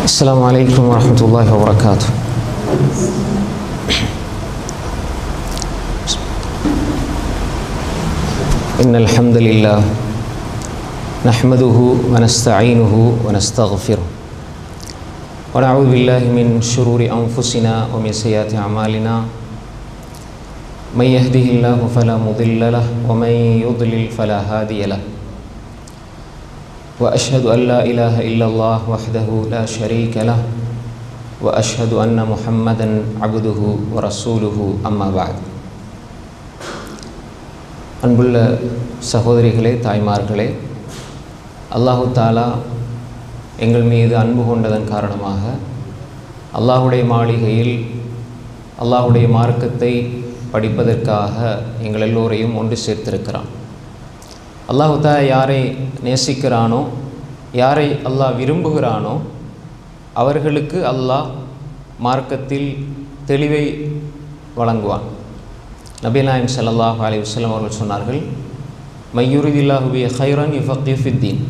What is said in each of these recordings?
السلام عليكم ورحمة الله وبركاته. إن الحمد لله نحمده ونستعينه ونستغفره ونعوذ بالله من شرور أنفسنا ومن سيئات أعمالنا من يهده الله فلا مضل له ومن يضلل فلا هادي له وأشهد أن لا إله إلا الله وحده لا شريك له وأشهد أن محمدا عبده ورسوله أما بعد. அன்புள்ள சகோதரிகளே, தாய்மார்களே, அல்லாஹு தாலா எங்கள் மீது அன்பு கொண்டதன் காரணமாக அல்லாஹுடைய மாளிகையில் அல்லாஹுடைய மார்க்கத்தை படிப்பதற்காக எங்கள் எல்லோரையும் ஒன்று சேர்த்திருக்கிறான். அல்லாஹு தாலா யாரை நேசிக்கிறானோ, யாரை அல்லாஹ் விரும்புகிறானோ அவர்களுக்கு அல்லாஹ் மார்க்கத்தில் தெளிவை வழங்குவான். நபிகள் நாயகம் ஸல்லல்லாஹு அலைஹி வஸல்லம் அவர்கள் சொன்னார்கள், மையுரிதில்லாஹு பிஹி கைரன் யுஃபக்கிஹு ஃபித்தீன்.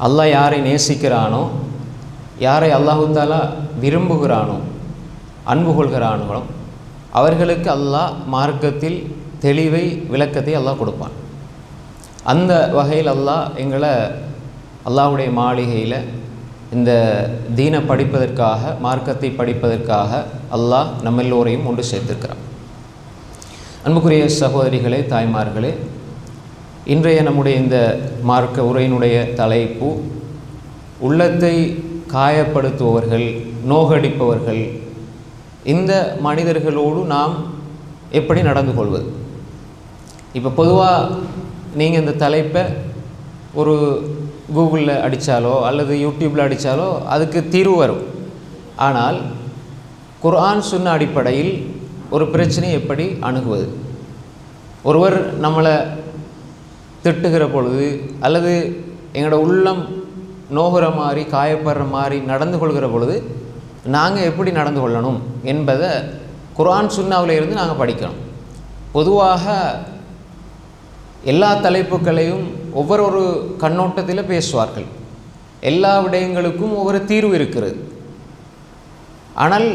அல்லாஹ் யாரை நேசிக்கிறானோ, யாரை அல்லாஹு தாலா விரும்புகிறானோ, அன்பு கொள்கிறானோ அவர்களுக்கு அல்லாஹ் மார்க்கத்தில் தெளிவை, விளக்கத்தை அல்லாஹ் கொடுப்பான். அந்த வகையில் அல்லாஹ் எங்களை அல்லாஹுடைய மாளிகையில் இந்த தீனை படிப்பதற்காக, மார்க்கத்தை படிப்பதற்காக அல்லாஹ் நம்ம எல்லோரையும் ஒன்று சேர்த்திருக்கிறான். அன்புக்குரிய சகோதரிகளே, தாய்மார்களே, இன்றைய நம்முடைய இந்த மார்க்க உரையினுடைய தலைப்பு உள்ளத்தை காயப்படுத்துபவர்கள், நோகடிப்பவர்கள், இந்த மனிதர்களோடு நாம் எப்படி நடந்து கொள்வது. இப்போ பொதுவாக நீங்கள் இந்த தலைப்பை ஒரு கூகுளில் அடித்தாலோ அல்லது யூடியூப்பில் அடித்தாலோ அதுக்கு தீர்வு வரும். ஆனால் குர்ஆன் சுன்ன அடிப்படையில் ஒரு பிரச்சனையை எப்படி அணுகுவது? ஒருவர் நம்மளை திட்டுகிற பொழுது அல்லது எங்களோட உள்ளம் நோகிற மாதிரி, காயப்படுற மாதிரி நடந்து கொள்கிற பொழுது நாங்கள் எப்படி நடந்து கொள்ளணும் என்பதை குர்ஆன் சுன்னாவில் இருந்து நாங்கள் படிக்கணும். பொதுவாக எல்லா தலைப்புகளையும் ஒவ்வொரு கண்ணோட்டத்தில் பேசுவார்கள். எல்லா விடயங்களுக்கும் ஒவ்வொரு தீர்வு இருக்கிறது. ஆனால்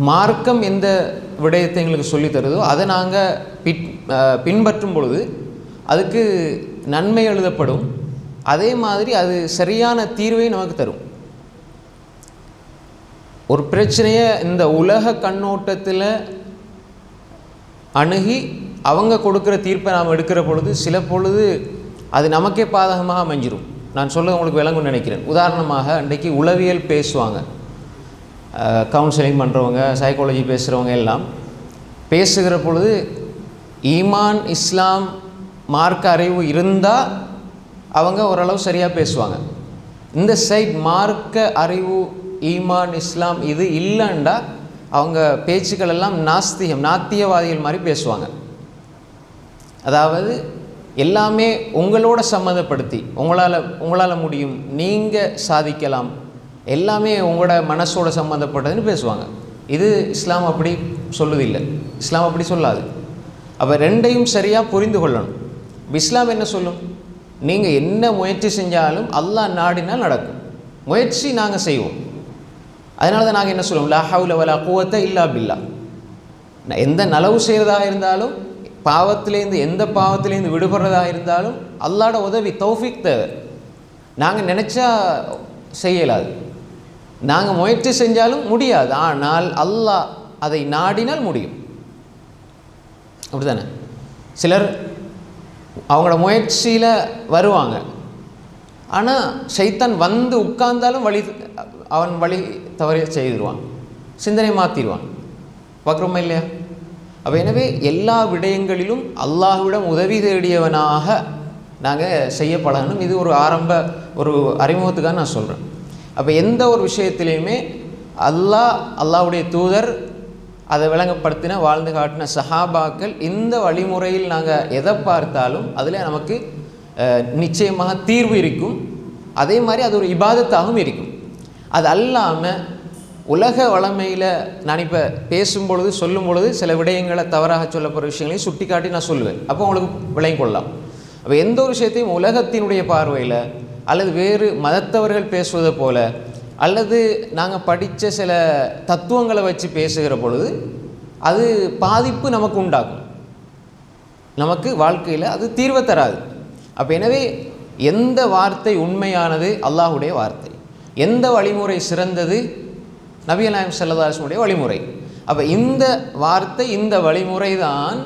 மார்க்கம் எந்த விடயத்தை எங்களுக்கு சொல்லித் தருதோ அதை நாங்கள் பின்பற்றும் பொழுது அதுக்கு நன்மை எழுதப்படும். அதே மாதிரி அது சரியான தீர்வை நமக்கு தரும். ஒரு பிரச்சனையை இந்த உலக கண்ணோட்டத்தில் அணுகி அவங்க கொடுக்குற தீர்ப்பை நாம் எடுக்கிற பொழுது சில பொழுது அது நமக்கே பாதகமாக அமைஞ்சிரும். நான் சொல்ல உங்களுக்கு விளங்குன்னு நினைக்கிறேன். உதாரணமாக, இன்றைக்கு உளவியல் பேசுவாங்க, கவுன்சிலிங் பண்ணுறவங்க, சைக்காலஜி பேசுகிறவங்க எல்லாம் பேசுகிற பொழுது ஈமான், இஸ்லாம், மார்க்க அறிவு இருந்தால் அவங்க ஓரளவு சரியாக பேசுவாங்க. இந்த சைட் மார்க்க அறிவு, ஈமான், இஸ்லாம் இது இல்லைண்டா அவங்க பேச்சுக்கள் எல்லாம் நாஸ்திகம், நாத்தியவாதிகள் மாதிரி பேசுவாங்க. அதாவது எல்லாமே உங்களோட சம்மந்தப்படுத்தி உங்களால் முடியும், நீங்கள் சாதிக்கலாம், எல்லாமே உங்களோட மனசோட சம்மந்தப்பட்டதுன்னு பேசுவாங்க. இது இஸ்லாம் அப்படி சொல்லுதில்லை, இஸ்லாம் அப்படி சொல்லாது. அப்போ ரெண்டையும் சரியாக புரிந்து கொள்ளணும். இஸ்லாம் என்ன சொல்லும்? நீங்கள் என்ன முயற்சி செஞ்சாலும் அல்லாஹ் நாடினால் நடக்கும். முயற்சி நாங்கள் செய்வோம். அதனால தான் நாங்கள் என்ன சொல்லுவோம், லா ஹவுல வலா குவத்த இல்லா பில்லா. எந்த நலவு செய்கிறதாக இருந்தாலும், பாவத்திலேருந்து எந்த பாவத்திலேருந்து விடுபடுறதாக இருந்தாலும் அல்லாஹ்வோட உதவி, தௌஃபீக் தேவை. நாங்கள் நினச்சா செய்யலாது, நாங்கள் முயற்சி செஞ்சாலும் முடியாது. ஆனால் அல்லாஹ் அதை நாடினால் முடியும். அப்படி தானே? சிலர் அவங்களோட முயற்சியில் வருவாங்க, ஆனால் ஷைத்தான் வந்து உட்கார்ந்தாலும் அவன் வழி தவறி செய்திடுவான், சிந்தனை மாற்றிடுவான். பார்க்குறோமா இல்லையா? அப்போ எனவே எல்லா விடயங்களிலும் அல்லாஹ்விடம் உதவி தேடியவனாக நாங்கள் செய்ய பழகணும். இது ஒரு அறிமுகத்துக்காக நான் சொல்கிறேன். அப்போ எந்த ஒரு விஷயத்திலையுமே அல்லாஹ்வுடைய தூதர் அதை விளங்கப்படுத்தின, வாழ்ந்து காட்டின சஹாபாக்கள் இந்த வழிமுறையில் நாங்கள் எதை பார்த்தாலும் அதில் நமக்கு நிச்சயமாக தீர்வு இருக்கும். அதே மாதிரி அது ஒரு இபாதத்தாகவும் இருக்கும். அது அல்லாமல் உலக வளமையில் நான் இப்போ பேசும்பொழுது, சொல்லும் பொழுது சில விடயங்களை தவறாக சொல்லப்படுற விஷயங்களையும் சுட்டி காட்டி நான் சொல்லுவேன். அப்போ உங்களுக்கு விளங்கி கொள்ளலாம். அப்போ எந்த ஒரு விஷயத்தையும் உலகத்தினுடைய பார்வையில் அல்லது வேறு மதத்தவர்கள் பேசுவதை போல அல்லது நாங்கள் படித்த சில தத்துவங்களை வச்சு பேசுகிற பொழுது அது பாதிப்பு நமக்கு உண்டாகும், நமக்கு வாழ்க்கையில் அது தீர்வை தராது. அப்போ எனவே எந்த வார்த்தை உண்மையானது? அல்லாஹுடைய வார்த்தை. எந்த வழிமுறை சிறந்தது? நபிகள் நாயகம் ஸல்லல்லாஹு அலைஹி வஸல்லம் வழிமுறை. அப்போ இந்த வார்த்தை, இந்த வழிமுறை தான்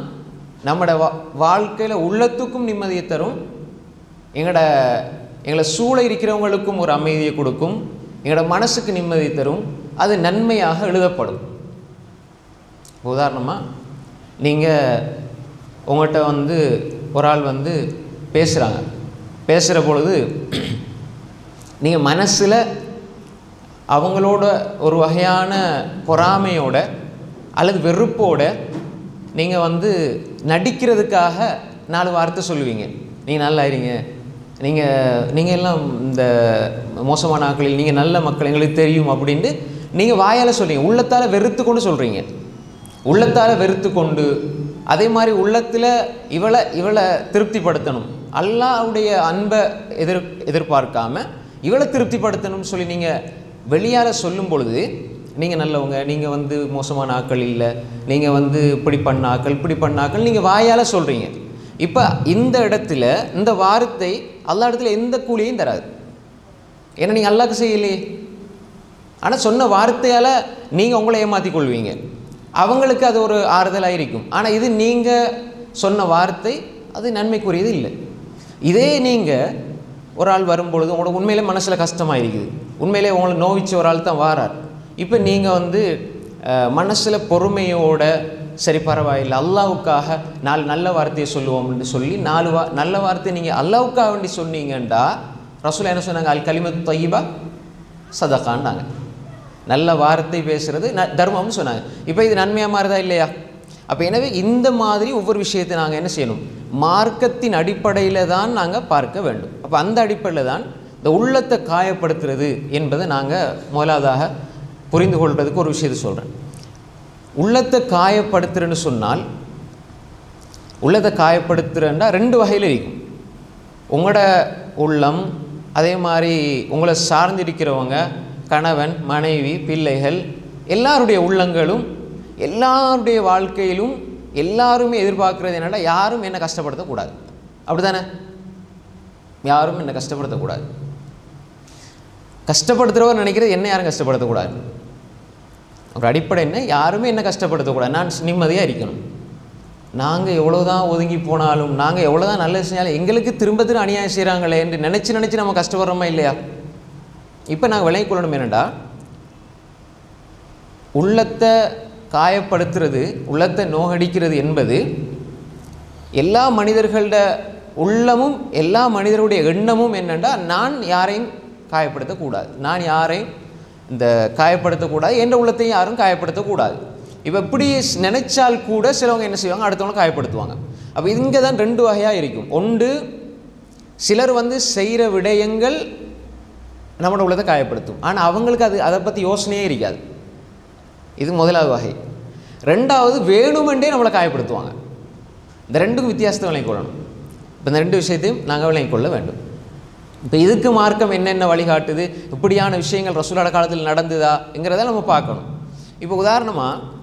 நம்மளோட வாழ்க்கையில் உள்ளத்துக்கும் நிம்மதியை தரும், எங்களை சூழ இருக்கிறவங்களுக்கும் ஒரு அமைதியை கொடுக்கும், எங்களோட மனசுக்கு நிம்மதி தரும், அது நன்மையாக எழுதப்படும். உதாரணமாக நீங்கள் உங்கள்கிட்ட ஒரு ஆள் பேசுகிற பொழுது நீங்கள் மனசில் அவங்களோட ஒரு வகையான பொறாமையோட அல்லது வெறுப்போட நீங்கள் நடிக்கிறதுக்காக 4 வார்த்தை சொல்லுவீங்க. நீங்கள் நல்லா இருங்க, நீங்கள் எல்லாம் இந்த மோசமான ஆட்களில் நீங்கள் நல்ல மக்கள் எங்களுக்கு தெரியும் அப்படின்ட்டு நீங்கள் வாயால் சொல்கிறீங்க, உள்ளத்தால் வெறுத்து கொண்டு சொல்கிறீங்க. உள்ளத்தால் வெறுத்து கொண்டு அதே மாதிரி உள்ளத்தில் இவளை திருப்திப்படுத்தணும், அல்லாஹ்வுடைய அன்பை எதிர்பார்க்காம இவளை திருப்திப்படுத்தணும்னு சொல்லி நீங்கள் வெளியால் சொல்லும் பொழுது நீங்கள் நல்லவங்க, நீங்கள் மோசமான ஆட்கள் இல்லை, நீங்கள் இப்படி பண்ண ஆக்கள் நீங்கள் வாயால் சொல்கிறீங்க. இப்போ இந்த இடத்துல இந்த வார்த்தை அல்லா இடத்துல எந்த கூலியும் தராது. ஏன்னா நீங்கள் அல்லாஹ்க்கு செய்யலையே. ஆனால் சொன்ன வார்த்தையால் நீங்கள் உங்களை ஏமாற்றி கொள்வீங்க, அவங்களுக்கு அது ஒரு ஆறுதலாக இருக்கும். ஆனால் இது நீங்கள் சொன்ன வார்த்தை அது நன்மைக்குரியது இல்லை. இதே நீங்கள் ஒரு ஆள் வரும்பொழுது உங்களுக்கு உண்மையிலே மனசில் கஷ்டமாக இருக்குது, உண்மையிலே உங்களை நோவிச்ச ஒரு ஆள் தான் வாரார். இப்போ நீங்கள் மனசில் பொறுமையோட சரி பரவாயில்லை அல்லாஹ்வுக்காக 4 நல்ல வார்த்தையை சொல்லுவோம்னு சொல்லி 4 நல்ல வார்த்தை நீங்கள் அல்லாஹ்வுக்காக வேண்டி சொன்னீங்கண்டா ரசூல் என்ன சொன்னாங்க? அல் கலிமத்து தய்யிபா சதகான்னாங்க. நல்ல வார்த்தை பேசுகிறது தர்மம்னு சொன்னாங்க. இப்போ இது நன்மையாக மாறுதா இல்லையா? அப்போ எனவே இந்த மாதிரி ஒவ்வொரு விஷயத்தை நாங்கள் என்ன செய்யணும்? மார்க்கத்தின் அடிப்படையில் தான் நாங்கள் பார்க்க வேண்டும். அப்போ அந்த அடிப்படையில் தான் இந்த உள்ளத்தை காயப்படுத்துறது என்பதை நாங்கள் முதலாவதாக புரிந்து கொள்வதுக்கு ஒரு விஷயத்தை சொல்கிறேன். உள்ளத்தை காயப்படுத்துறேன்னு சொன்னால், உள்ளத்தை காயப்படுத்துகிறேன்னா 2 வகையில் இருக்கும். உங்களோட உள்ளம், அதே மாதிரி உங்களை சார்ந்திருக்கிறவங்க, கணவன் மனைவி பிள்ளைகள், எல்லாருடைய உள்ளங்களும் எல்லாருடைய வாழ்க்கையிலும் எல்லாருமே எதிர்பார்க்குறது என்னென்னா, யாரும் என்னை கஷ்டப்படுத்தக்கூடாது. அப்படி தானே? யாரும் என்னை கஷ்டப்படுத்தக்கூடாது. கஷ்டப்படுத்துகிறவர் நினைக்கிறது என்ன யாரும் கஷ்டப்படுத்தக்கூடாது. ஒரு அடிப்படை என்ன? யாருமே என்ன கஷ்டப்படுத்தக்கூடாது, நான் நிம்மதியாக இருக்கணும். நாங்கள் எவ்வளோதான் ஒதுங்கி போனாலும், நாங்கள் எவ்வளோதான் நல்லது செஞ்சாலும் எங்களுக்கு திரும்ப அநியாயம் செய்கிறாங்களே என்று நினச்சி நம்ம கஷ்டப்படுறோமா இல்லையா? இப்போ நாங்கள் விளங்கிக் கொள்ளணும் என்னென்னா, உள்ளத்தை காயப்படுத்துறது, உள்ளத்தை நோகடிக்கிறது என்பது எல்லா மனிதர்களோட உள்ளமும் எல்லா மனிதருடைய எண்ணமும் என்னென்னா, நான் யாரையும் காயப்படுத்தக்கூடாது, நான் யாரையும் இந்த காயப்படுத்தக்கூடாது, என்ற உள்ளத்தையும் யாரும் காயப்படுத்தக்கூடாது. இப்போ இப்படி நினைச்சால் கூட சிலவங்க என்ன செய்வாங்க? அடுத்தவங்க காயப்படுத்துவாங்க. அப்போ இங்கே தான் 2 வகையாக இருக்கும். ஒன்று, சிலர் செய்கிற விடயங்கள் நம்மளோட உள்ளத்தை காயப்படுத்தும், ஆனால் அவங்களுக்கு அதை பற்றி யோசனையே இருக்காது. இது முதலாவது வகை. 2வது, வேணுமென்றே நம்மளை காயப்படுத்துவாங்க. இந்த 2க்கும் வித்தியாசத்தை விளங்கிக் கொள்ளணும். இப்போ இந்த 2 விஷயத்தையும் நாங்கள் விளங்கிக் கொள்ள வேண்டும். இப்போ இதுக்கு மார்க்கம் என்னென்ன வழிகாட்டுது, இப்படியான விஷயங்கள் ரசூலுல்லாஹ் காலத்தில் நடந்துதாங்கிறத நம்ம பார்க்கணும். இப்போ உதாரணமாக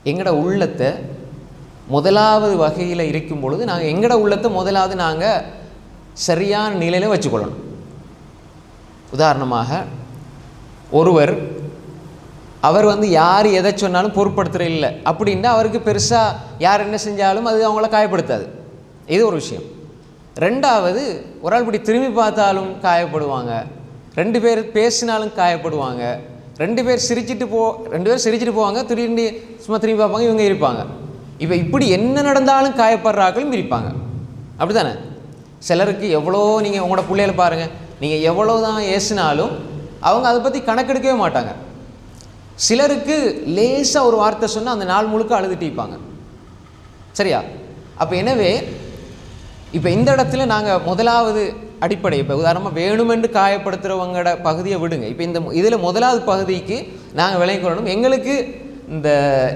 எங்களோட உள்ளத்தை முதலாவது வகையில் இருக்கும் பொழுது நாங்கள் எங்களோட உள்ளத்தை முதலாவது நாங்கள் சரியான நிலையில் வச்சுக்கொள்ளணும். உதாரணமாக ஒருவர் அவர் யார் எதை சொன்னாலும் பொருட்படுத்துகிற இல்லை அப்படின்னா அவருக்கு பெருசாக யார் என்ன செஞ்சாலும் அது அவங்கள காயப்படுத்தாது. இது ஒரு விஷயம். 2வது, ஒரு ஆள் இப்படி திரும்பி பார்த்தாலும் காயப்படுவாங்க, 2 பேர் பேசினாலும் காயப்படுவாங்க, 2 பேர் சிரிச்சிட்டு போவாங்க, திரும்பி சும்மா திரும்பி பார்ப்பாங்க, இவங்க இருப்பாங்க. இப்போ இப்படி என்ன நடந்தாலும் காயப்படுறாக்களும் இருப்பாங்க. அப்படி தானே? சிலருக்கு எவ்வளோ, நீங்கள் உங்களோட பிள்ளைகளை பாருங்கள், நீங்கள் எவ்வளோ தான் ஏசினாலும் அவங்க அதை பற்றி கணக்கெடுக்கவே மாட்டாங்க. சிலருக்கு லேசாக ஒரு வார்த்தை சொன்னால் அந்த நாள் முழுக்க அழுதுட்டு இருப்பாங்க. சரியா? அப்போ எனவே இப்போ இந்த இடத்துல நாங்கள் முதலாவது அடிப்படை, இப்போ உதாரணமாக வேணுமென்று காயப்படுத்துகிறவங்களோட பகுதியை விடுங்க. இப்போ இதில் முதலாவது பகுதிக்கு நாங்கள் விளங்கிக் கொள்ளணும். எங்களுக்கு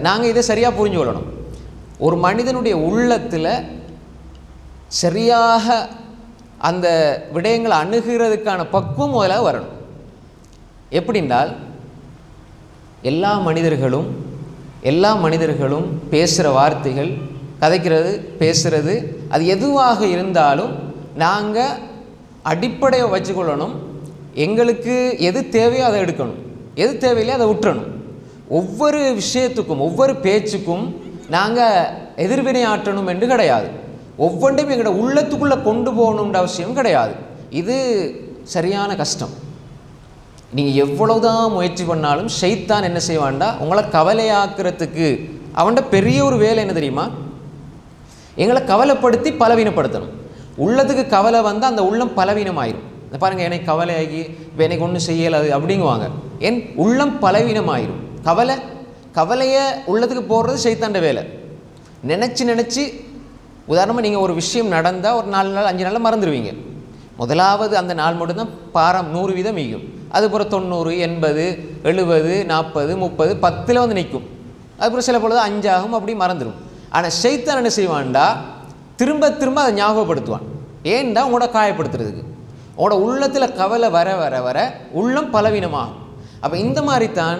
நாங்கள் இதை சரியாக புரிஞ்சு கொள்ளணும். ஒரு மனிதனுடைய உள்ளத்தில் சரியாக அந்த விடயங்களை அணுகிறதுக்கான பக்குவம் முதலாக வரணும். எப்படின்றால் எல்லா மனிதர்களும் பேசுகிற வார்த்தைகள், கதைக்கிறது, பேசுகிறது, அது எதுவாக இருந்தாலும் நாங்கள் அடிப்படையை வச்சுக்கொள்ளணும். எங்களுக்கு எது தேவையோ அதை எடுக்கணும், எது தேவையில்லையோ அதை விட்டுறணும். ஒவ்வொரு விஷயத்துக்கும் ஒவ்வொரு பேச்சுக்கும் நாங்கள் எதிர்வினை ஆற்றணும் என்று கிடையாது. ஒவ்வொன்றையும் எங்களோட உள்ளத்துக்குள்ளே கொண்டு போகணுன்ற அவசியம் கிடையாது. இது சரியான கஷ்டம். நீங்கள் எவ்வளவுதான் முயற்சி பண்ணாலும் ஷைத்தான் என்ன செய்வான்டா, உங்களை கவலையாக்குறதுக்கு அவன்கிட்ட பெரிய ஒரு வேலை என்ன தெரியுமா? எங்களை கவலைப்படுத்தி பலவீனப்படுத்தணும். உள்ளத்துக்கு கவலை வந்தால் அந்த உள்ளம் பலவீனமாயிரும். பாருங்கள், எனக்கு கவலையாகி இப்போ எனக்கு ஒன்றும் செய்யலாது அப்படிங்குவாங்க. என் உள்ளம் பலவீனமாயிரும். கவலையை உள்ளத்துக்கு போடுறது ஷைத்தாண்ட வேலை. நினச்சி உதாரணமாக நீங்கள் ஒரு விஷயம் நடந்தால் ஒரு 4 நாள் 5 நாளில் மறந்துடுவீங்க. முதலாவது அந்த நாள் மட்டும்தான் பாரம் 100% ஈகும். அதுபோல் 90, 80, 70, 40, 30, 10 வந்து நிற்கும். அதுபோல் சில பொழுது 5 ஆகும், அப்படி மறந்துடும். ஆனால் ஷைத்தான் என்ன செய்வான்டா, திரும்ப அதை ஞாபகப்படுத்துவான். ஏன்டா உங்களோட காயப்படுத்துறதுக்கு. உங்களோட உள்ளத்தில் கவலை வர வர வர உள்ளம் பலவீனமாகும். அப்போ இந்த மாதிரி தான்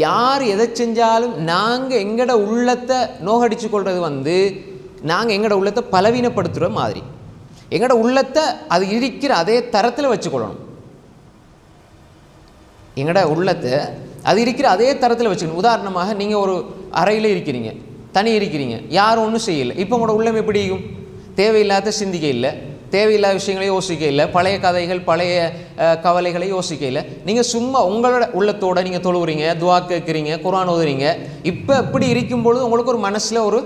யார் எதை செஞ்சாலும் நாங்கள் எங்களோட உள்ளத்தை நோகடிச்சு கொள்வது வந்து நாங்கள் எங்களோட உள்ளத்தை பலவீனப்படுத்துகிற மாதிரி. எங்களோட உள்ளத்தை அது இருக்கிற அதே தரத்தில் வச்சுக்கொள்ளணும். எங்களோட உள்ளத்தை அது இருக்கிற அதே தரத்தில் வச்சுக்கணும். உதாரணமாக நீங்கள் ஒரு அறையில் இருக்கிறீங்க, தனி இருக்கிறீங்க, யாரும் ஒன்றும் செய்யலை. இப்போ உங்களோட உள்ளம் எப்படி இருக்கும்? தேவையில்லாத சிந்திக்க இல்லை, தேவையில்லாத விஷயங்களை யோசிக்க இல்லை, பழைய கதைகள் பழைய கவலைகளை யோசிக்க இல்லை. நீங்கள் சும்மா உங்களோட உள்ளத்தோடு நீங்கள் தொழுவுறீங்க, துவா கேட்குறீங்க, குர்ஆன் ஓதுறீங்க. இப்போ இப்படி இருக்கும்பொழுது உங்களுக்கு ஒரு மனசில் ஒரு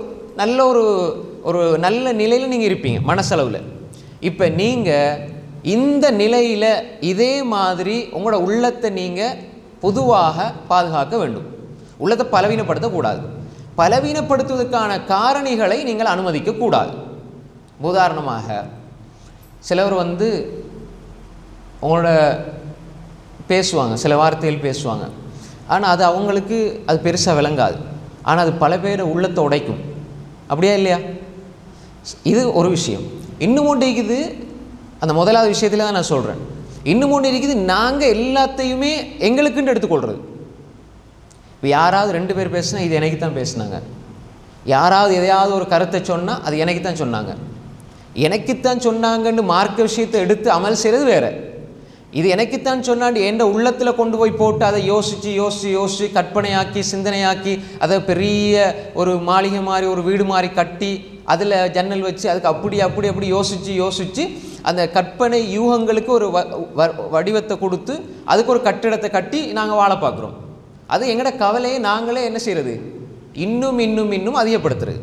நல்ல நிலையில் நீங்கள் இருப்பீங்க மனசளவில். இப்போ நீங்கள் இந்த நிலையில் இதே மாதிரி உங்களோட உள்ளத்தை நீங்கள் பொதுவாக பாதுகாக்க வேண்டும். உள்ளத்தை பலவீனப்படுத்தக்கூடாது. பலவீனப்படுத்துவதற்கான காரணிகளை நீங்கள் அனுமதிக்கக்கூடாது. உதாரணமாக சிலவர் வந்து உங்களோட பேசுவாங்க, சில வார்த்தைகள் பேசுவாங்க, ஆனால் அது அவங்களுக்கு அது பெருசாக விளங்காது. ஆனால் அது பல பேரை உள்ளத்தை உடைக்கும். அப்படியா இல்லையா? இது ஒரு விஷயம். இன்னும் ஒன்று இருக்குது, அந்த முதலாவது விஷயத்தில் தான் நான் சொல்கிறேன். இன்னும் ஒன்று இருக்குது, நாங்கள் எல்லாத்தையுமே எங்களுக்குன்னு எடுத்துக்கொள்கிறது. இப்போ யாராவது 2 பேர் பேசுனா இது எனக்கு தான் பேசுனாங்க, யாராவது எதையாவது ஒரு கருத்தை சொன்னால் அது எனக்கு தான் சொன்னாங்க, எனக்குத்தான் சொன்னாங்கன்னு மார்க்க விஷயத்தை எடுத்து அமல் செய்கிறது வேறு. இது எனக்குத்தான் சொன்னாண்டு என்ற உள்ளத்தில் கொண்டு போய் போட்டு அதை யோசித்து கற்பனையாக்கி சிந்தனையாக்கி அதை பெரிய ஒரு மாளிகை மாதிரி ஒரு வீடு மாதிரி கட்டி அதில் ஜன்னல் வச்சு அதுக்கு அப்படி யோசித்து அந்த கற்பனை யூகங்களுக்கு ஒரு வடிவத்தை கொடுத்து அதுக்கு ஒரு கட்டிடத்தை கட்டி நாங்கள் வாழ பார்க்குறோம். அது எங்களோட கவலையை நாங்களே என்ன செய்கிறது, இன்னும் அதிகப்படுத்துறது.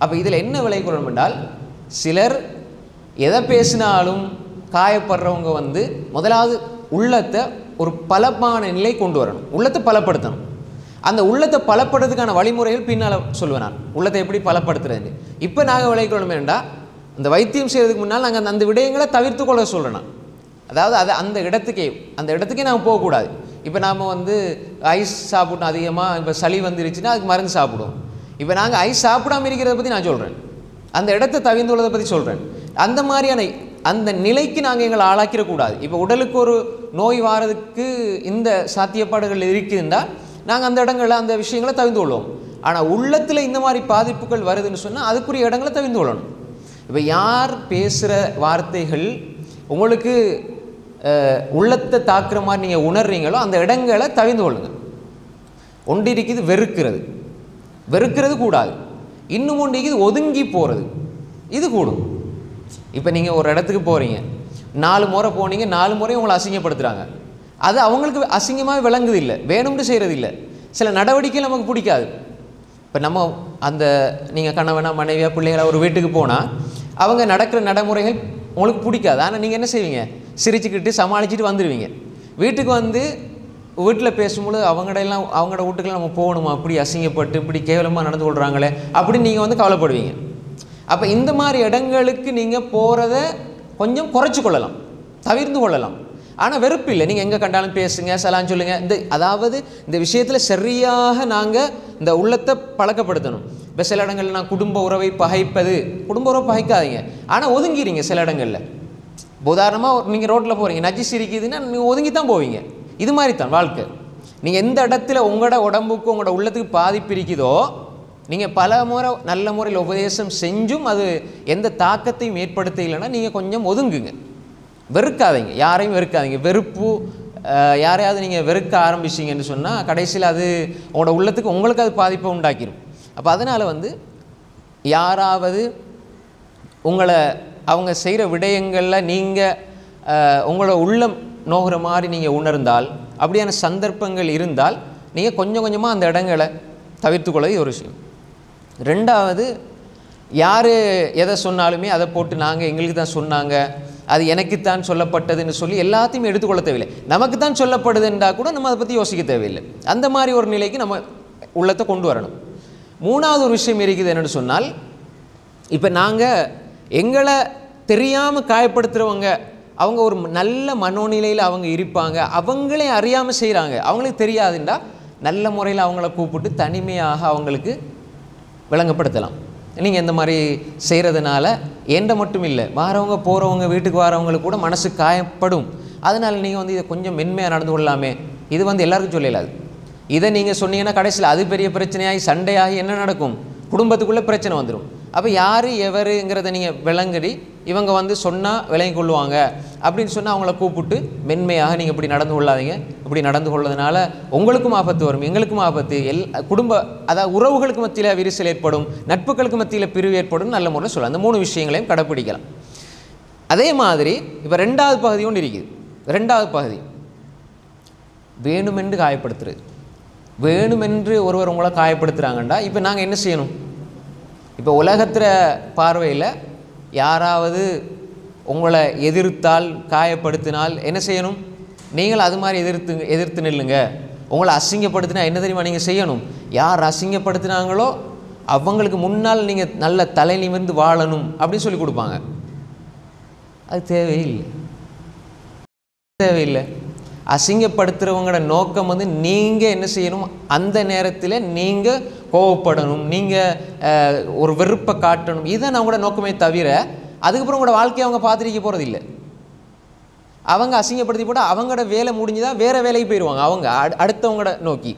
அப்போ இதில் என்ன விளை கொள்ளணும் என்றால், சிலர் எதை பேசினாலும் காயப்படுறவங்க வந்து முதலாவது உள்ளத்தை ஒரு பலமான நிலை கொண்டு வரணும், உள்ளத்தை பலப்படுத்தணும். அந்த உள்ளத்தை பலப்படுறதுக்கான வழிமுறைகள் பின்னால் சொல்லுவேன் நான், உள்ளத்தை எப்படி பலப்படுத்துறது. இப்போ நாங்கள் விளைக்கொள்ளணும் வேண்டாம், அந்த வைத்தியம் செய்கிறதுக்கு முன்னால் நாங்கள் அந்த விடயங்களை தவிர்த்து கொள்ள சொல்கிறேன். அதாவது அதை அந்த இடத்துக்கே நாங்கள் போகக்கூடாது. இப்போ நாம் வந்து ஐஸ் சாப்பிட்டோம் அதிகமாக, இப்போ சளி வந்துருச்சுன்னா அதுக்கு மருந்து சாப்பிடுவோம். இப்போ நாங்கள் ஐஸ் சாப்பிடாமல் இருக்கிறத பற்றி நான் சொல்கிறேன், அந்த இடத்தை தவிர்ந்துள்ளதை பற்றி சொல்கிறேன். அந்த மாதிரியான அந்த நிலைக்கு நாங்கள் எங்களை ஆளாக்கிடக்கூடாது. இப்போ உடலுக்கு ஒரு நோய் வாரதுக்கு இந்த சாத்தியப்பாடுகள் இருக்குதுன்னா நாங்கள் அந்த இடங்களை அந்த விஷயங்களை தவிர்த்து கொள்வோம். ஆனால் உள்ளத்தில் இந்த மாதிரி பாதிப்புகள் வருதுன்னு சொன்னால் அதுக்குரிய இடங்களை தவிர்த்து கொள்ளணும். இப்போ யார் பேசுகிற வார்த்தைகள் உங்களுக்கு உள்ளத்தை தாக்குற மாதிரி நீங்கள் உணர்றீங்களோ அந்த இடங்களை தவிர்த்து கொள்ளுங்கள். ஒன்று இருக்குது வெறுக்கிறது கூடாது. இன்னும் ஒன்று இருக்குது ஒதுங்கி போகிறது, இது கூடும். இப்போ நீங்கள் ஒரு இடத்துக்கு போகிறீங்க, 4 முறை போனீங்க, 4 முறையும் உங்களை அசிங்கப்படுத்துகிறாங்க. அது அவங்களுக்கு அசிங்கமாக விளங்குது இல்லை, வேணும்னு செய்கிறது இல்லை. சில நடவடிக்கைகள் நமக்கு பிடிக்காது. இப்போ நம்ம அந்த நீங்கள் கணவனா மனைவியாக பிள்ளைகளா ஒரு வீட்டுக்கு போனால் அவங்க நடக்கிற நடைமுறைகள் உங்களுக்கு பிடிக்காது. ஆனால் நீங்கள் என்ன செய்வீங்க, சிரிச்சுக்கிட்டு சமாளிச்சுட்டு வந்துடுவீங்க. வீட்டுக்கு வந்து வீட்டில் பேசும்போது அவங்களோட வீட்டுக்கெல்லாம் நம்ம போகணுமா, இப்படி அசிங்கப்பட்டு இப்படி கேவலமாக நடந்து கொள்கிறாங்களே அப்படின்னு நீங்கள் வந்து கவலைப்படுவீங்க. அப்போ இந்த மாதிரி இடங்களுக்கு நீங்கள் போகிறத கொஞ்சம் குறைச்சி கொள்ளலாம், தவிர்த்து கொள்ளலாம். ஆனால் வெறுப்பு இல்லை, நீங்கள் எங்கே கண்டாலும் பேசுங்க, சலான்னு சொல்லுங்கள். அதாவது இந்த விஷயத்தில் சரியாக நாங்கள் இந்த உள்ளத்தை பழக்கப்படுத்தணும். இப்போ சில இடங்களில் நான் குடும்ப உறவை பகைக்காதீங்க, ஆனால் ஒதுங்கிறீங்க சில இடங்களில். உதாரணமாக நீங்கள் ரோட்டில் போகிறீங்க, நஜிஸ் இருக்குதுன்னா நீங்கள் ஒதுங்கி தான் போவீங்க. இது மாதிரி தான் வாழ்க்கை. நீங்கள் எந்த இடத்துல உங்களோட உடம்புக்கு உங்களோட உள்ளத்துக்கு பாதிப்பு இருக்குதோ, நீங்கள் பல முறை நல்ல முறையில் உபதேசம் செஞ்சும் அது எந்த தாக்கத்தையும் ஏற்படுத்த இல்லைன்னா நீங்கள் கொஞ்சம் ஒதுங்குங்க. வெறுக்காதீங்க, யாரையும் வெறுக்காதீங்க. வெறுப்பு யாரையாவது நீங்கள் வெறுக்க ஆரம்பிச்சிங்கன்னு சொன்னால் கடைசியில் அது உங்களோட உள்ளத்துக்கு உங்களுக்கு அது பாதிப்பை உண்டாக்கிடும். அப்போ அதனால் யாராவது உங்களை அவங்க செய்கிற விடயங்களில் நீங்கள் உங்களோட உள்ளம் நோகிற மாதிரி நீங்கள் உணர்ந்தால், அப்படியான சந்தர்ப்பங்கள் இருந்தால் நீங்கள் கொஞ்சம் கொஞ்சமாக அந்த இடங்களை தவிர்த்துக்கொள்வது ஒரு விஷயம். ரெண்டாவது, யார் எதை சொன்னாலுமே அதை போட்டு நாங்கள் எங்களுக்கு தான் சொன்னாங்க, அது எனக்குத்தான் சொல்லப்பட்டதுன்னு சொல்லி எல்லாத்தையும் எடுத்துக்கொள்ள தேவையில்லை. நமக்கு தான் சொல்லப்படுதுன்றா கூட நம்ம அதை பற்றி யோசிக்க தேவையில்லை. அந்த மாதிரி ஒரு நிலைக்கு நம்ம உள்ளத்தை கொண்டு வரணும். மூணாவது ஒரு விஷயம் இருக்குது என்னென்னு சொன்னால், இப்போ நாங்கள் எங்களை தெரியாமல் காயப்படுத்துகிறவங்க அவங்க ஒரு நல்ல மனோநிலையில் அவங்க இருப்பாங்க, அவங்களே அறியாமல் செய்கிறாங்க, அவங்களுக்கு தெரியாதுண்டா நல்ல முறையில் அவங்கள கூப்பிட்டு தனிமையாக அவங்களுக்கு விளங்கப்படுத்தலாம். நீங்கள் இந்த மாதிரி செய்கிறதுனால எந்த மட்டும் இல்லை, வாரவங்க போகிறவங்க வீட்டுக்கு வாரவங்களுக்கு கூட மனசு காயப்படும். அதனால் நீங்கள் இதை கொஞ்சம் மென்மையாக நடந்து கொள்ளலாமே. இது எல்லாருக்கும் சொல்லலாது. இதை நீங்கள் சொன்னீங்கன்னா கடைசியில் அது பெரிய பிரச்சனையாகி சண்டையாகி என்ன நடக்கும், குடும்பத்துக்குள்ளே பிரச்சனை வந்துடும். அப்போ யார் எவருங்கிறத நீங்கள் விளங்கடி இவங்க சொன்னால் விளங்கி கொள்ளுவாங்க அப்படின்னு சொன்னால் அவங்கள கூப்பிட்டு மென்மையாக நீங்கள் இப்படி நடந்து கொள்ளாதீங்க, இப்படி நடந்து கொள்வதனால உங்களுக்கும் ஆபத்து வரும், எங்களுக்கும் ஆபத்து, குடும்ப அதாவது உறவுகளுக்கு மத்தியில் விரிசல் ஏற்படும், நட்புகளுக்கு மத்தியில் பிரிவு ஏற்படும், நல்ல முறையில் சொல்லலாம். அந்த 3 விஷயங்களையும் கடைப்பிடிக்கலாம். அதே மாதிரி இப்போ 2வது பகுதி ஒன்று இருக்குது. 2வது பகுதி வேணுமென்று காயப்படுத்துறது. வேணுமென்று ஒருவர் உங்களை காயப்படுத்துகிறாங்கண்டா இப்போ நாங்கள் என்ன செய்யணும்? இப்போ உலகத்தில் பார்வையில் யாராவது உங்களை எதிர்த்தால் காயப்படுத்தினால் என்ன செய்யணும்? நீங்கள் அது மாதிரி எதிர்த்து நில்லுங்க. உங்களை அசிங்கப்படுத்தினா என்ன தெரியுமா நீங்கள் செய்யணும்? யார் அசிங்கப்படுத்தினாங்களோ அவங்களுக்கு முன்னால் நீங்கள் நல்ல தலை நிமிர்ந்து வாழணும் அப்படின்னு சொல்லி கொடுப்பாங்க. அது தேவையில்லை. அசிங்கப்படுத்துகிறவங்களோட நோக்கம் நீங்கள் என்ன செய்யணும்? அந்த நேரத்தில் நீங்கள் கோவப்படணும், நீங்கள் ஒரு வெறுப்பை காட்டணும். இதுதான் அவங்களோட நோக்கமே தவிர அதுக்கப்புறம் உங்களோட வாழ்க்கையை அவங்க பார்த்துருக்க போகிறது இல்லை. அவங்க அசிங்கப்படுத்தி போட்டு அவங்களோட வேலை முடிஞ்சுதான் வேறு வேலைக்கு போயிடுவாங்க அவங்க அடுத்தவங்களோட நோக்கி.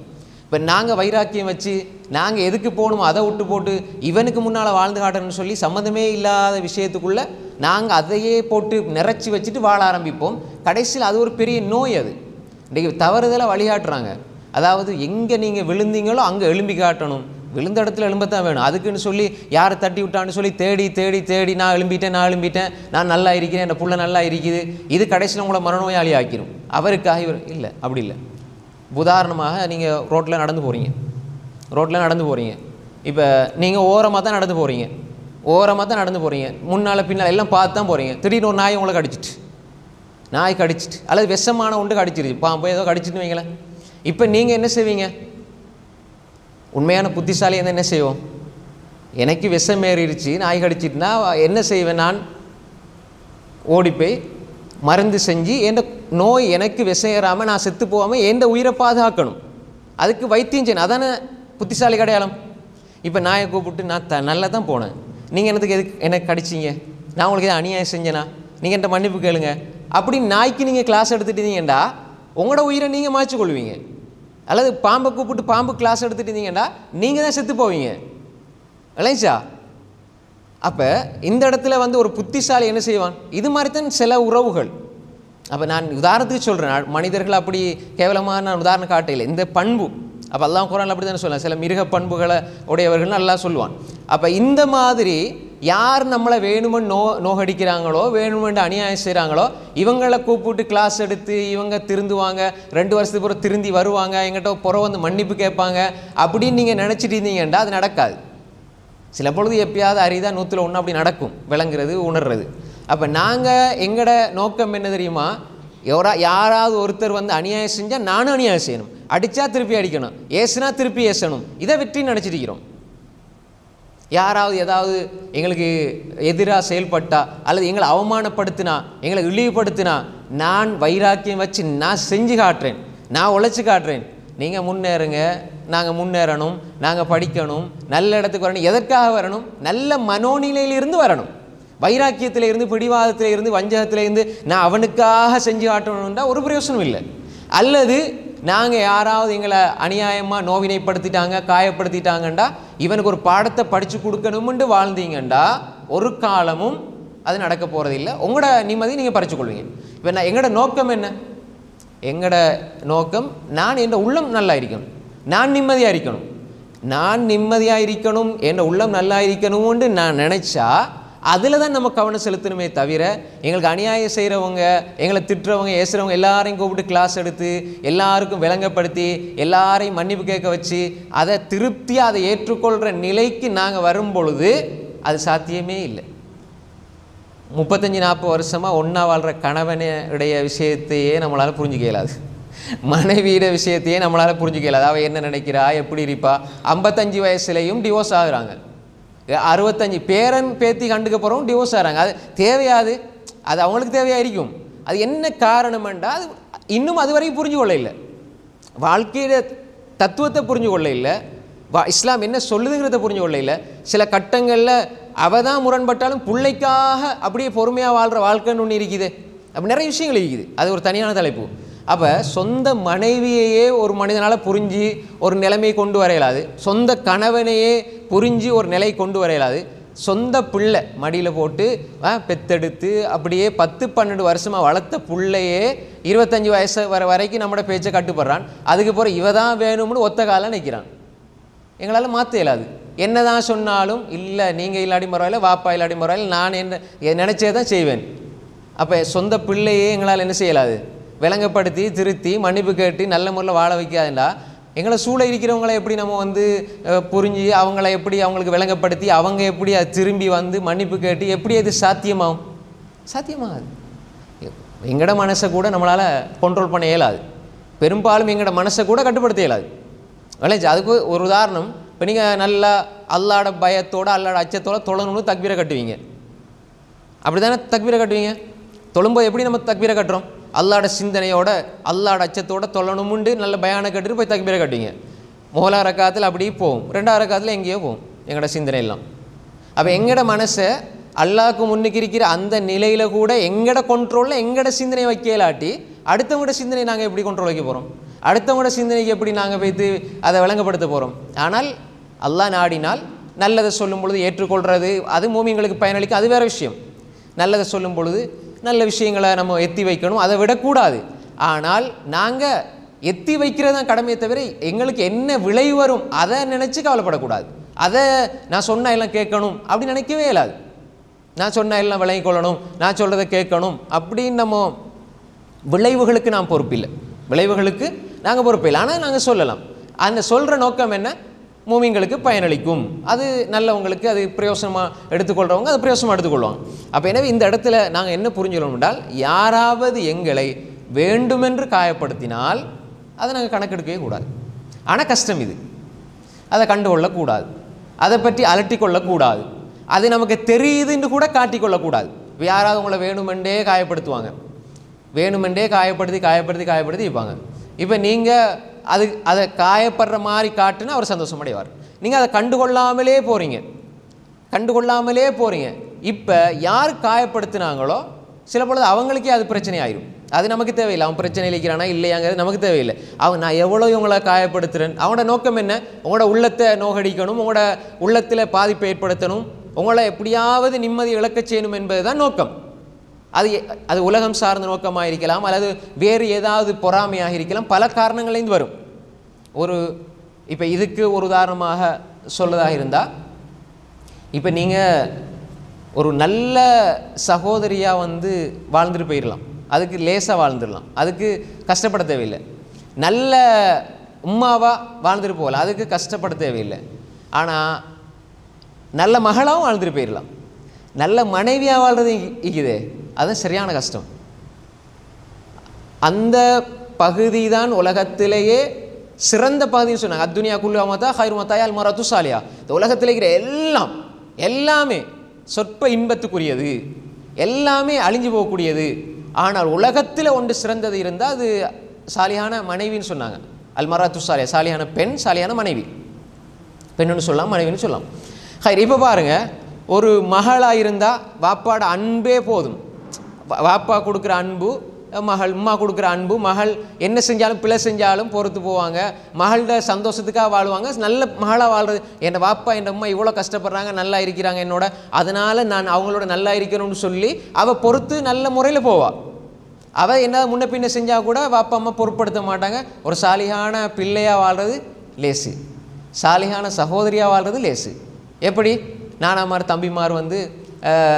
இப்போ நாங்கள் வைராக்கியம் வச்சு நாங்கள் எதுக்கு போகணுமோ அதை விட்டு போட்டு இவனுக்கு முன்னால் வாழ்ந்து காட்டணும்னு சொல்லி சம்மந்தமே இல்லாத விஷயத்துக்குள்ளே நாங்கள் அதையே போட்டு நிறைச்சி வச்சுட்டு வாழ ஆரம்பிப்போம். கடைசியில் அது ஒரு பெரிய நோய். அது இன்றைக்கி தவறுதலாக வழிகாட்டுறாங்க. அதாவது எங்கே நீங்கள் விழுந்தீங்களோ அங்கே எழும்பி காட்டணும், விழுந்த இடத்துல எழும்பத்தான் வேணும். அதுக்குன்னு சொல்லி யாரை தட்டி விட்டான்னு சொல்லி தேடி தேடி தேடி நான் எழும்பிட்டேன் நான் நல்லா இருக்கிறேன், என் புள்ள நல்லா இருக்குது, இது கடைசியில் உங்களை மனநோயாளி ஆக்கிரும். அவருக்காக இவர் இல்லை, அப்படி இல்லை. உதாரணமாக நீங்கள் ரோட்டில் நடந்து போகிறீங்க. இப்போ நீங்கள் ஓரமாக தான் நடந்து போகிறீங்க, முன்னால் பின்னால் எல்லாம் பார்த்து தான் போகிறீங்க. திடீர்னு ஒரு நாய் உங்களை கடிச்சிட்டு அல்லது விஷமான ஒன்று கடிச்சிருச்சு, பாம்பு ஏதோ கடிச்சிட்டு வைங்களேன். இப்போ நீங்கள் என்ன செய்வீங்க? உண்மையான புத்திசாலி என்ன செய்வோம்? எனக்கு விஷம் ஏறிடுச்சு, நாய் கடிச்சிட்டுனா என்ன செய்வேன்? நான் ஓடிப்போய் மருந்து செஞ்சு என் நோய் எனக்கு விஷம் ஏறாமல் நான் செத்து போகாமல் என் உயிரை பாதுகாக்கணும், அதுக்கு வைத்தியம் செய்யணும். அதானே புத்திசாலி அடையாளம். இப்போ நாயை கூப்பிட்டு நான் நல்லா தான் போனேன், நீங்கள் எதுக்கு எனக்கு கடிச்சிங்க, நான் உங்களுக்கு எதாவது அநியாயம் செஞ்சேனா, நீங்கள் என்கிட்ட மன்னிப்பு கேளுங்க அப்படின்னு நாய்க்கு நீங்கள் கிளாஸ் எடுத்துட்டீங்கண்டா உங்களோட உயிரை நீங்கள் மாய்ச்சி கொள்வீங்க. அல்லது பாம்பை கூப்பிட்டு பாம்பு கிளாஸ் எடுத்துட்டீங்கண்டா நீங்கள் தான் செத்து போவீங்க இல்லைச்சா? அப்போ இந்த இடத்துல ஒரு புத்திசாலி என்ன செய்வான்? இது மாதிரி தான் சில உறவுகள். அப்போ நான் உதாரணத்துக்கு சொல்கிறேன், மனிதர்கள் அப்படி கேவலமாக நான் உதாரணம் காட்டையில் இந்த பண்பு. அப்போ அல்லாஹ் குர்ஆன்ல அப்படி தானே சொல்லலாம், சில மிருக பண்புகளை உடையவர்கள் நல்லா சொல்லுவான். அப்போ இந்த மாதிரி யார் நம்மளை வேணுமென்னு நோகடிக்கிறாங்களோ, வேணுமென்று அநியாயம் செய்கிறாங்களோ, இவங்களை கூப்பிட்டு கிளாஸ் எடுத்து இவங்க திருந்துவாங்க, 2 வருஷத்துக்கு பிறகு திருந்தி வருவாங்க, எங்கிட்ட மன்னிப்பு கேட்பாங்க அப்படின்னு நீங்கள் நினச்சிட்டு இருந்தீங்கன்னா அது நடக்காது. சில பொழுது எப்பயாவது அரிதா 100ல் 1 அப்படி நடக்கும், விளங்குறது உணர்றது. அப்போ நாங்கள் எங்களோட நோக்கம் என்ன தெரியுமா? யாராவது ஒருத்தர் அநியாயம் செஞ்சால் நானும் அநியாயம் செய்யணும், அடித்தா திருப்பி அடிக்கணும், ஏசுனா திருப்பி ஏசணும், இதை வெற்றி நினச்சிருக்கிறோம். யாராவது ஏதாவது எங்களுக்கு எதிராக செயல்பட்டா அல்லது எங்களை அவமானப்படுத்தினா, எங்களை இழிவுபடுத்தினா, நான் வைராக்கியம் வச்சு நான் செஞ்சு காட்டுறேன், நான் உழைச்சி காட்டுறேன், நீங்கள் முன்னேறுங்க, நாங்கள் முன்னேறணும், நாங்கள் படிக்கணும், நல்ல இடத்துக்கு வரணும். எதற்காக வரணும்? நல்ல மனோநிலையிலிருந்து வரணும். வைராக்கியத்தில் இருந்து, பிடிவாதத்தில் இருந்து, வஞ்சகத்தில் இருந்து நான் அவனுக்காக செஞ்சு காட்டணும்னா ஒரு பிரயோசனம் இல்லை. அல்லது நாங்கள் யாராவது எங்களை அநியாயமாக நோவினைப்படுத்திட்டாங்க, காயப்படுத்திட்டாங்கண்டா இவனுக்கு ஒரு பாடத்தை படித்து கொடுக்கணும்னு வாழ்ந்தீங்கண்டா ஒரு காலமும் அது நடக்க போகிறதில்லை. உங்களோட நிம்மதியை நீங்கள் பறிச்சுக்கொள்வீங்க. இப்போ எங்களோட நோக்கம் என்ன? எங்களோட நோக்கம் நான் என் உள்ளம் நல்லா இருக்கணும், நான் நிம்மதியாக இருக்கணும். நான் நிம்மதியாக இருக்கணும், என் உள்ளம் நல்லா இருக்கணும்னு நான் நினச்சா அதில் தான் நம்ம கவனம் செலுத்தணுமே தவிர, எங்களுக்கு அநியாயம் செய்கிறவங்க, எங்களை திட்டுறவங்க, ஏசுகிறவங்க எல்லாரையும் கூப்பிட்டு கிளாஸ் எடுத்து எல்லாருக்கும் விளங்கப்படுத்தி எல்லாரையும் மன்னிப்பு கேட்க வச்சு அதை திருப்தியாக அதை ஏற்றுக்கொள்கிற நிலைக்கு நாங்கள் வரும் பொழுது அது சாத்தியமே இல்லை. 35-40 வருஷமாக ஒன்றா வாழ்கிற கணவனுடைய விஷயத்தையே நம்மளால் புரிஞ்சுக்க இயலாது, மனைவியோட விஷயத்தையே நம்மளால் புரிஞ்சுக்க இயலாது. அவள் என்ன நினைக்கிறா, எப்படி இருப்பா. 55 வயசுலேயும் டிவோர்ஸ் ஆகுறாங்க, 65 பேரன் பேத்தி கண்டுக்க போகிறவங்க டிவோர்ஸ் ஆகிறாங்க. அது தேவையாது, அது அவங்களுக்கு தேவையாக இருக்கும். அது என்ன காரணம்ன்றா அது இன்னும் அது வரைக்கும் புரிஞ்சு கொள்ள இல்லை, வாழ்க்கையோட தத்துவத்தை புரிஞ்சு கொள்ள இல்லை, இஸ்லாம் என்ன சொல்லுதுங்கிறத புரிஞ்சு கொள்ள இல்லை. சில கட்டங்களில் அவள் தான் முரண்பட்டாலும் பிள்ளைக்காக அப்படியே பொறுமையாக வாழ்கிற வாழ்க்கைன்னு ஒன்று இருக்குது. அப்படி நிறைய விஷயங்கள் இருக்குது, அது ஒரு தனியான தலைப்பு. அப்போ சொந்த மனைவியையே ஒரு மனிதனால் புரிஞ்சு ஒரு நிலைமையை கொண்டு வர இயலாது, சொந்த கணவனையே புரிஞ்சு ஒரு நிலை கொண்டு வர இயலாது. சொந்த பிள்ளை மடியில் போட்டு பெத்தெடுத்து அப்படியே 10-12 வருஷமாக வளர்த்த பிள்ளையே 25 வயசு வரைக்கும் நம்மளோட பேச்சை கட்டுப்படுறான். அதுக்கு பிறகு இவ தான் வேணும்னு ஒத்த காலம் நிற்கிறான். எங்களால் மாற்ற இயலாது. என்ன தான் சொன்னாலும் இல்லை, நீங்கள் இல்லாடி பரவாயில்ல, வாப்பா இல்லாடி பரவாயில்ல, நான் என்ன நினச்சே தான் செய்வேன். அப்போ சொந்த பிள்ளையே எங்களால் என்ன செய்யலாது, விளங்கப்படுத்தி திருத்தி மன்னிப்பு கேட்டு நல்ல முறையில் வாழ வைக்காதுண்டா எங்களை சூழ இருக்கிறவங்களை எப்படி நம்ம புரிஞ்சு அவங்கள எப்படி அவங்களுக்கு விளங்கப்படுத்தி அவங்க எப்படி அது திரும்பி மன்னிப்பு கேட்டு எப்படி அது சாத்தியமாகும்? சாத்தியமாகாது. எங்களோட மனசை கூட நம்மளால் கண்ட்ரோல் பண்ண இயலாது, பெரும்பாலும் எங்களோட மனசை கூட கட்டுப்படுத்த இயலாது. விளைஞ்சி அதுக்கு ஒரு உதாரணம், இப்போ நீங்கள் நல்லா அல்லாட பயத்தோடு அல்லாட அச்சத்தோடு தொழணும்னு தக்பீரை கட்டுவீங்க, அப்படி தானே தக்பீரை கட்டுவீங்க? தொழும்போது எப்படி நம்ம தக்பீரை கட்டுறோம்? அல்லாட சிந்தனையோட அல்லாட அச்சத்தோட தொழணுமுண்டு நல்ல பயானை கட்டுட்டு போய் தக்பீரை கட்டுவீங்க. முதலா ரக்காத்தில் அப்படியே போகும், 2ஆவது ரக்காத்தில் எங்கேயோ போகும் எங்களோட சிந்தனை எல்லாம். அப்போ எங்களோட மனசை அல்லாஹ்க்கு முன்னுக்கு இருக்கிற அந்த நிலையில் கூட எங்களோட கண்ட்ரோலில் எங்களோட சிந்தனை வைக்கலாட்டி அடுத்தவங்களோட சிந்தனை நாங்கள் எப்படி கண்ட்ரோல் வைக்க போகிறோம்? அடுத்தவங்களோட சிந்தனைக்கு எப்படி நாங்கள் வைத்து அதை விளங்கப்படுத்த போகிறோம்? ஆனால் அல்லாஹ் நாடினால் நல்லதை சொல்லும் பொழுது ஏற்றுக்கொள்கிறது அது மூமின்களுக்கு பயனளிக்கும், அது வேறு விஷயம். நல்லதை சொல்லும் பொழுது நல்ல விஷயங்களை நம்ம எத்தி வைக்கணும், அதை விடக்கூடாது. ஆனால் நாங்கள் எத்தி வைக்கிறது தான் கடமையை தவிர எங்களுக்கு என்ன விளை வரும் அதை நினச்சி கவலைப்படக்கூடாது. அதை நான் சொன்ன எல்லாம் கேட்கணும் அப்படின்னு நினைக்கவே இயலாது. நான் சொன்ன எல்லாம் விளங்கி கொள்ளணும், நான் சொல்கிறத கேட்கணும் அப்படின்னு நம்ம விளைவுகளுக்கு நாம் பொறுப்பில்லை, விளைவுகளுக்கு நாங்கள் பொறுப்பில்லை. ஆனால் நாங்கள் சொல்லலாம். அந்த சொல்கிற நோக்கம் என்ன? மூமின்களுக்கு பயனளிக்கும், அது நல்லவங்களுக்கு அது பிரயோசனமாக எடுத்துக்கொள்கிறவங்க அது பிரயோசனமாக எடுத்துக்கொள்வாங்க. அப்போ எனவே இந்த இடத்துல நாங்கள் என்ன புரிஞ்சுக்கணும் என்றால், யாராவது எங்களை வேண்டுமென்று காயப்படுத்தினால் அதை நாங்கள் கணக்கெடுக்கவே கூடாது. ஆனால் கஷ்டம் இது, அதை கண்டுகொள்ளக்கூடாது, அதை பற்றி அலட்டி கொள்ளக்கூடாது, அது நமக்கு தெரியுதுன்னு கூட காட்டிக்கொள்ளக்கூடாது. யாராவது உங்களை வேணுமென்றே காயப்படுத்துவாங்க, வேணுமென்றே காயப்படுத்தி வைப்பாங்க. இப்போ நீங்கள் அதை காயப்படுற மாதிரி காட்டுன்னா அவர் சந்தோஷமடைவார். நீங்கள் அதை கண்டுகொள்ளாமலே போகிறீங்க. இப்போ யார் காயப்படுத்தினாங்களோ சில பொழுது அவங்களுக்கே அது பிரச்சனை ஆயிடும். அது நமக்கு தேவையில்லை, அவன் பிரச்சனை இழைக்கிறானா இல்லையாங்கிறது நமக்கு தேவையில்லை. நான் எவ்வளோ இவங்களை காயப்படுத்துகிறேன், அவனோட நோக்கம் என்ன? உங்களோட உள்ளத்தை நோகடிக்கணும், உங்களோட உள்ளத்தில் பாதிப்பை ஏற்படுத்தணும், உங்களை எப்படியாவது நிம்மதி இழக்க செய்யணும் என்பது தான் நோக்கம். அது உலகம் சார்ந்த நோக்கமாக இருக்கலாம், அல்லது வேறு ஏதாவது பொறாமையாக இருக்கலாம், பல காரணங்களையும் வரும். இப்போ இதுக்கு ஒரு உதாரணமாக சொல்லதாக இருந்தால், இப்போ நீங்கள் ஒரு நல்ல சகோதரியாக வாழ்ந்துட்டு போயிடலாம், அதுக்கு லேசாக வாழ்ந்துடலாம், அதுக்கு கஷ்டப்பட தேவையில்லை. நல்ல உம்மாவாக வாழ்ந்துட்டு போகலாம், அதுக்கு கஷ்டப்பட தேவையில்லை. ஆனால் நல்ல மகளாகவும் வாழ்ந்துட்டு போயிடலாம். நல்ல மனைவியாக வாழ்றது இருக்குதே, அது சரியான கஷ்டம். அந்த பகுதி தான் உலகத்திலேயே சிறந்த பகுதின்னு சொன்னாங்க. அத்துனியா குல்லு மத்தா ஹைரு மத்தாயா அல் மரத்து சாலியா. இந்த உலகத்தில் இருக்கிற எல்லாமே சொற்ப இன்பத்துக்குரியது, எல்லாமே அழிஞ்சு போகக்கூடியது. ஆனால் உலகத்தில் ஒன்று சிறந்தது இருந்தால் அது சாலியான மனைவின்னு சொன்னாங்க. அல் மரத்து சாலியா, சாலியான பெண், சாலியான மனைவி. பெண்ணுன்னு சொல்லலாம், மனைவின்னு சொல்லலாம். ஹைர், இப்போ பாருங்கள், ஒரு மகளாக இருந்தால் வாப்பாட அன்பே போதும். வாப்பா கொடுக்குற அன்பு மகள் உம்மா கொடுக்குற அன்பு, மகள் என்ன செஞ்சாலும் பிழை செஞ்சாலும் பொறுத்து போவாங்க, மகளோட சந்தோஷத்துக்காக வாழ்வாங்க. நல்ல மகளாக வாழ்றது, என் வாப்பா என் அம்மா இவ்வளோ கஷ்டப்படுறாங்க, நல்லா இருக்கிறாங்க என்னோட, அதனால் நான் அவங்களோட நல்லா இருக்கணும்னு சொல்லி அவள் பொறுத்து நல்ல முறையில் போவாள். அவள் என்ன முன்ன பின்ன செஞ்சால் கூட வாப்பா அம்மா பொருட்படுத்த மாட்டாங்க. ஒரு சாலிகான பிள்ளையாக வாழ்கிறது லேசு, சாலிகான சகோதரியாக வாழ்கிறது லேசு. எப்படி நானாமார் தம்பிமார் வந்து